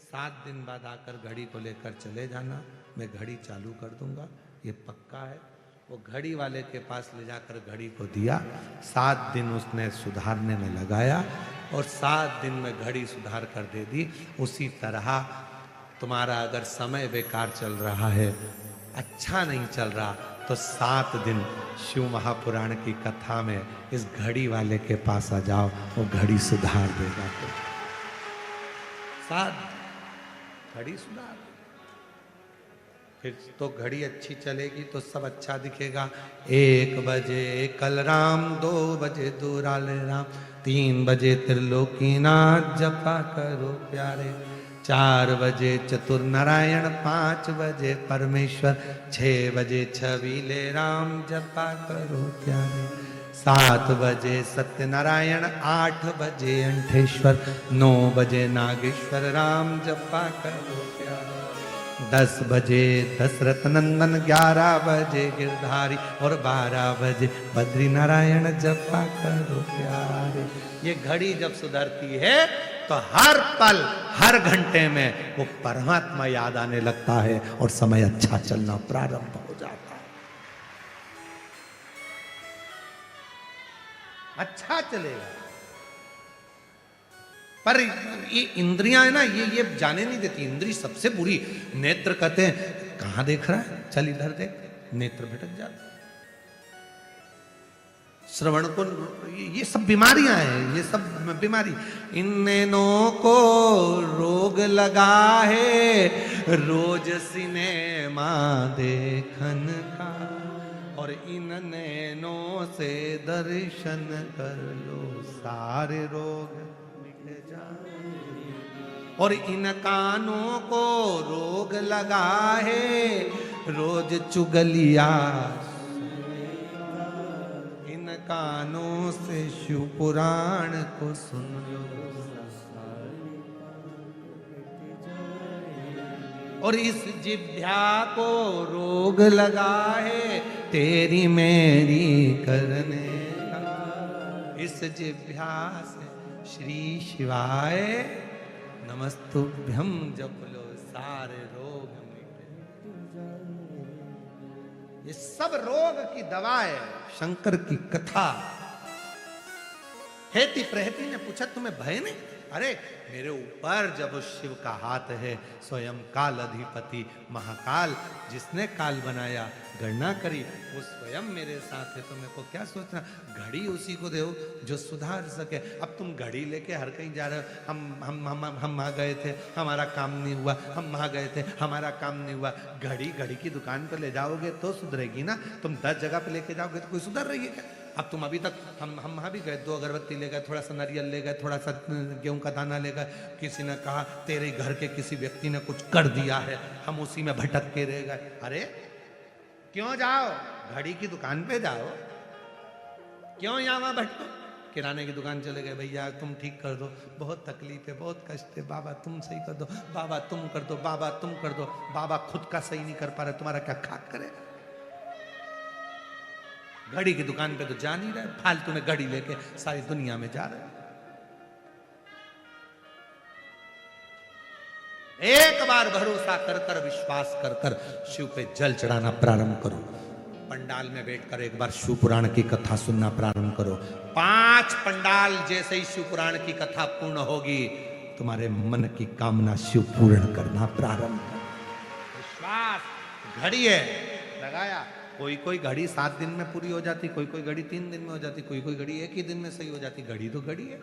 7 दिन बाद आकर घड़ी को लेकर चले जाना, मैं घड़ी चालू कर दूंगा, ये पक्का है। वो घड़ी वाले के पास ले जाकर घड़ी को दिया, 7 दिन उसने सुधारने में लगाया और 7 दिन में घड़ी सुधार कर दे दी। उसी तरह तुम्हारा अगर समय बेकार चल रहा है, अच्छा नहीं चल रहा, तो 7 दिन शिव महापुराण की कथा में इस घड़ी वाले के पास आ जाओ, वो घड़ी सुधार देगा। तो 7 घड़ी सुधार, फिर तो घड़ी अच्छी चलेगी तो सब अच्छा दिखेगा। 1 बजे कल राम, 2 बजे दुराले राम, 3 बजे त्रिलोकीनाथ जपा करो प्यारे, 4 बजे चतुर नारायण, 5 बजे परमेश्वर, 6 बजे छबीले राम जपा करो प्यारे, 7 बजे सत्यनारायण, 8 बजे अंठेश्वर, 9 बजे नागेश्वर राम जपा करो प्यारे, 10 बजे दशरथ नंदन, 11 बजे गिरधारी और 12 बजे बद्री नारायण जपा करो प्यारे। ये घड़ी जब सुधरती है तो हर पल हर घंटे में वो परमात्मा याद आने लगता है और समय अच्छा चलना प्रारंभ हो जाता है, अच्छा चलेगा। पर ये इंद्रियां है ना, ये जाने नहीं देती। इंद्री सबसे बुरी। नेत्र कहते हैं कहां देख रहा है, चल इधर देख, नेत्र भटक जाता। श्रवण को, ये सब बीमारियां हैं, ये सब बीमारी। इन नैनों को रोग लगा है रोज सिनेमा देखन का, और इन नैनों से दर्शन कर लो सारे रोग मिट जाए। और इन कानों को रोग लगा है रोज चुगलिया, इन कानों से शिव पुराण को सुन लो। और इस जिह्वा को रोग लगा है तेरी मेरी करने का, इस जिह्वा से श्री शिवाय नमस्तुभ्यं जप लो सारे रोग मिटे। ये सब रोग की दवा है शंकर की कथा। हेती प्रहेती ने पूछा तुम्हें भय नहीं? अरे मेरे ऊपर जब उस शिव का हाथ है, स्वयं काल अधिपति महाकाल जिसने काल बनाया गणना करी वो स्वयं मेरे साथ है, तो मेरे को क्या सोचना, घड़ी उसी को दो जो सुधार सके। अब तुम घड़ी लेके हर कहीं जा रहे हो, हम वहां गए थे हमारा काम नहीं हुआ, हम वहां गए थे हमारा काम नहीं हुआ। घड़ी की दुकान पर ले जाओगे तो सुधरेगी ना, तुम 10 जगह पे लेके जाओगे तो कोई सुधर रही है क्या? अब तुम अभी तक हम वहां भी गए, 2 अगरबत्ती ले गए, थोड़ा सा नारियल ले गए, थोड़ा सा गेहूं का दाना ले गए, किसी ने कहा तेरे घर के किसी व्यक्ति ने कुछ कर दिया है, हम उसी में भटक के रह गए। अरे क्यों जाओ, घड़ी की दुकान पे जाओ, क्यों यहाँ वहां भटको? किराने की दुकान चले गए, भैया तुम ठीक कर दो, बहुत तकलीफ है, बहुत कष्ट है, बाबा तुम सही कर दो, बाबा तुम कर दो, बाबा तुम कर दो। बाबा खुद का सही नहीं कर पा रहे, तुम्हारा क्या खाक करे? घड़ी की दुकान पे तो जा नहीं रहे, फालतू में घड़ी लेके सारी दुनिया में जा रहे। एक बार भरोसा कर कर विश्वास कर कर शिव पे जल चढ़ाना प्रारंभ करो। पंडाल में बैठकर एक बार शिव पुराण की कथा सुनना प्रारंभ करो। 5 पंडाल जैसे ही शिव पुराण की कथा पूर्ण होगी, तुम्हारे मन की कामना शिव पूर्ण करना प्रारंभ करो। विश्वास घड़ी है लगाया, कोई घड़ी 7 दिन में पूरी हो जाती, कोई घड़ी 3 दिन में हो जाती, कोई घड़ी 1 ही दिन में सही हो जाती। घड़ी तो घड़ी है।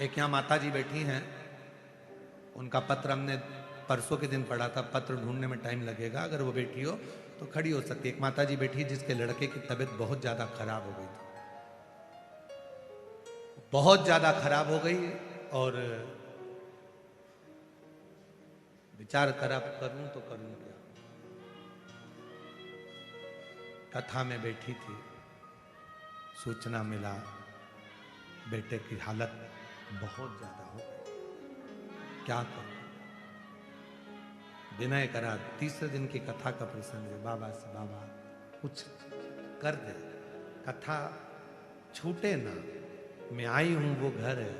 एक यहाँ माता जी बैठी हैं, उनका पत्र हमने परसों के दिन पढ़ा था, पत्र ढूंढने में टाइम लगेगा, अगर वो बैठी हो तो खड़ी हो सकती है। एक माता जी बैठी जिसके लड़के की तबीयत बहुत ज्यादा खराब हो गई थी, बहुत ज्यादा खराब हो गई, और विचार करा करूं तो करूं क्या। कथा में बैठी थी, सूचना मिला बेटे की हालत बहुत ज्यादा हो गई, क्या करूं? विनय करा, तीसरे दिन की कथा का प्रसंग है, बाबा से बाबा कुछ कर दे, कथा छूटे ना, मैं आई हूं वो घर है,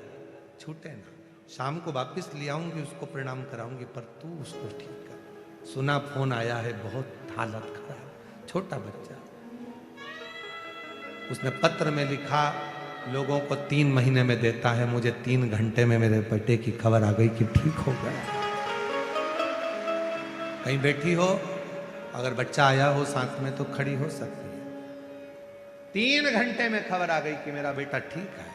छूटे ना, शाम को वापस ले आऊंगी, उसको प्रणाम कराऊंगी, पर तू उसको ठीक कर। सुना फोन आया है, बहुत हालत खराब, छोटा बच्चा। उसने पत्र में लिखा लोगों को 3 महीने में देता है, मुझे 3 घंटे में मेरे बेटे की खबर आ गई कि ठीक हो गया। कहीं बैठी हो, अगर बच्चा आया हो साथ में तो खड़ी हो सकती है। 3 घंटे में खबर आ गई कि मेरा बेटा ठीक है।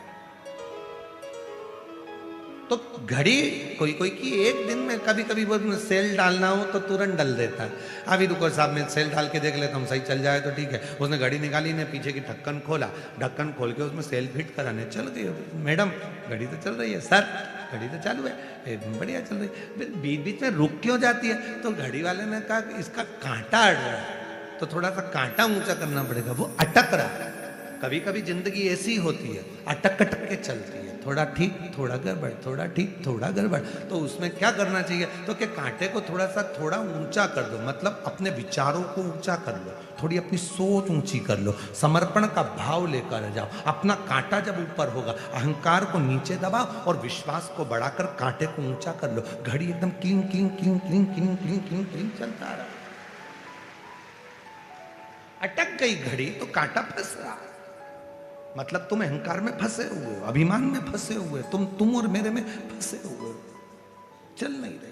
तो घड़ी कोई की 1 दिन में, कभी कभी वो सेल डालना हो तो तुरंत डाल देता है। अभी रुको साहब, मैं सेल डाल के देख लेता हूँ, सही चल जाए तो ठीक है। उसने घड़ी निकाली ने, पीछे की ढक्कन खोला, ढक्कन खोल के उसमें सेल फिट कराने चल गई। मैडम घड़ी तो चल रही है, सर घड़ी तो चालू है, बढ़िया चल रही है, बीच बीच में रुक क्यों जाती है? तो घड़ी वाले ने कहा कि इसका कांटा अड़ रहा है, तो थोड़ा सा कांटा ऊंचा करना पड़ेगा, वो अटक रहा है। कभी कभी जिंदगी ऐसी होती है, अटक अटक के चलती है, थोड़ा ठीक थोड़ा गड़बड़, थोड़ा ठीक थोड़ा गड़बड़। तो उसमें क्या करना चाहिए? तो कि कांटे को थोड़ा ऊंचा कर दो, मतलब अपने विचारों को ऊंचा कर लो, थोड़ी अपनी सोच ऊंची कर लो, समर्पण का भाव लेकर जाओ। अपना कांटा जब ऊपर होगा, अहंकार को नीचे दबाओ और विश्वास को बढ़ाकर कांटे को ऊंचा कर लो। घड़ी एकदम cling cling cling cling cling cling cling cling चलता रहा। अटक गई घड़ी तो कांटा फंस रहा, मतलब तुम अहंकार में फंसे हुए हो, अभिमान में फंसे हुए, तुम और मेरे में फंसे हुए हो, चल नहीं रहे।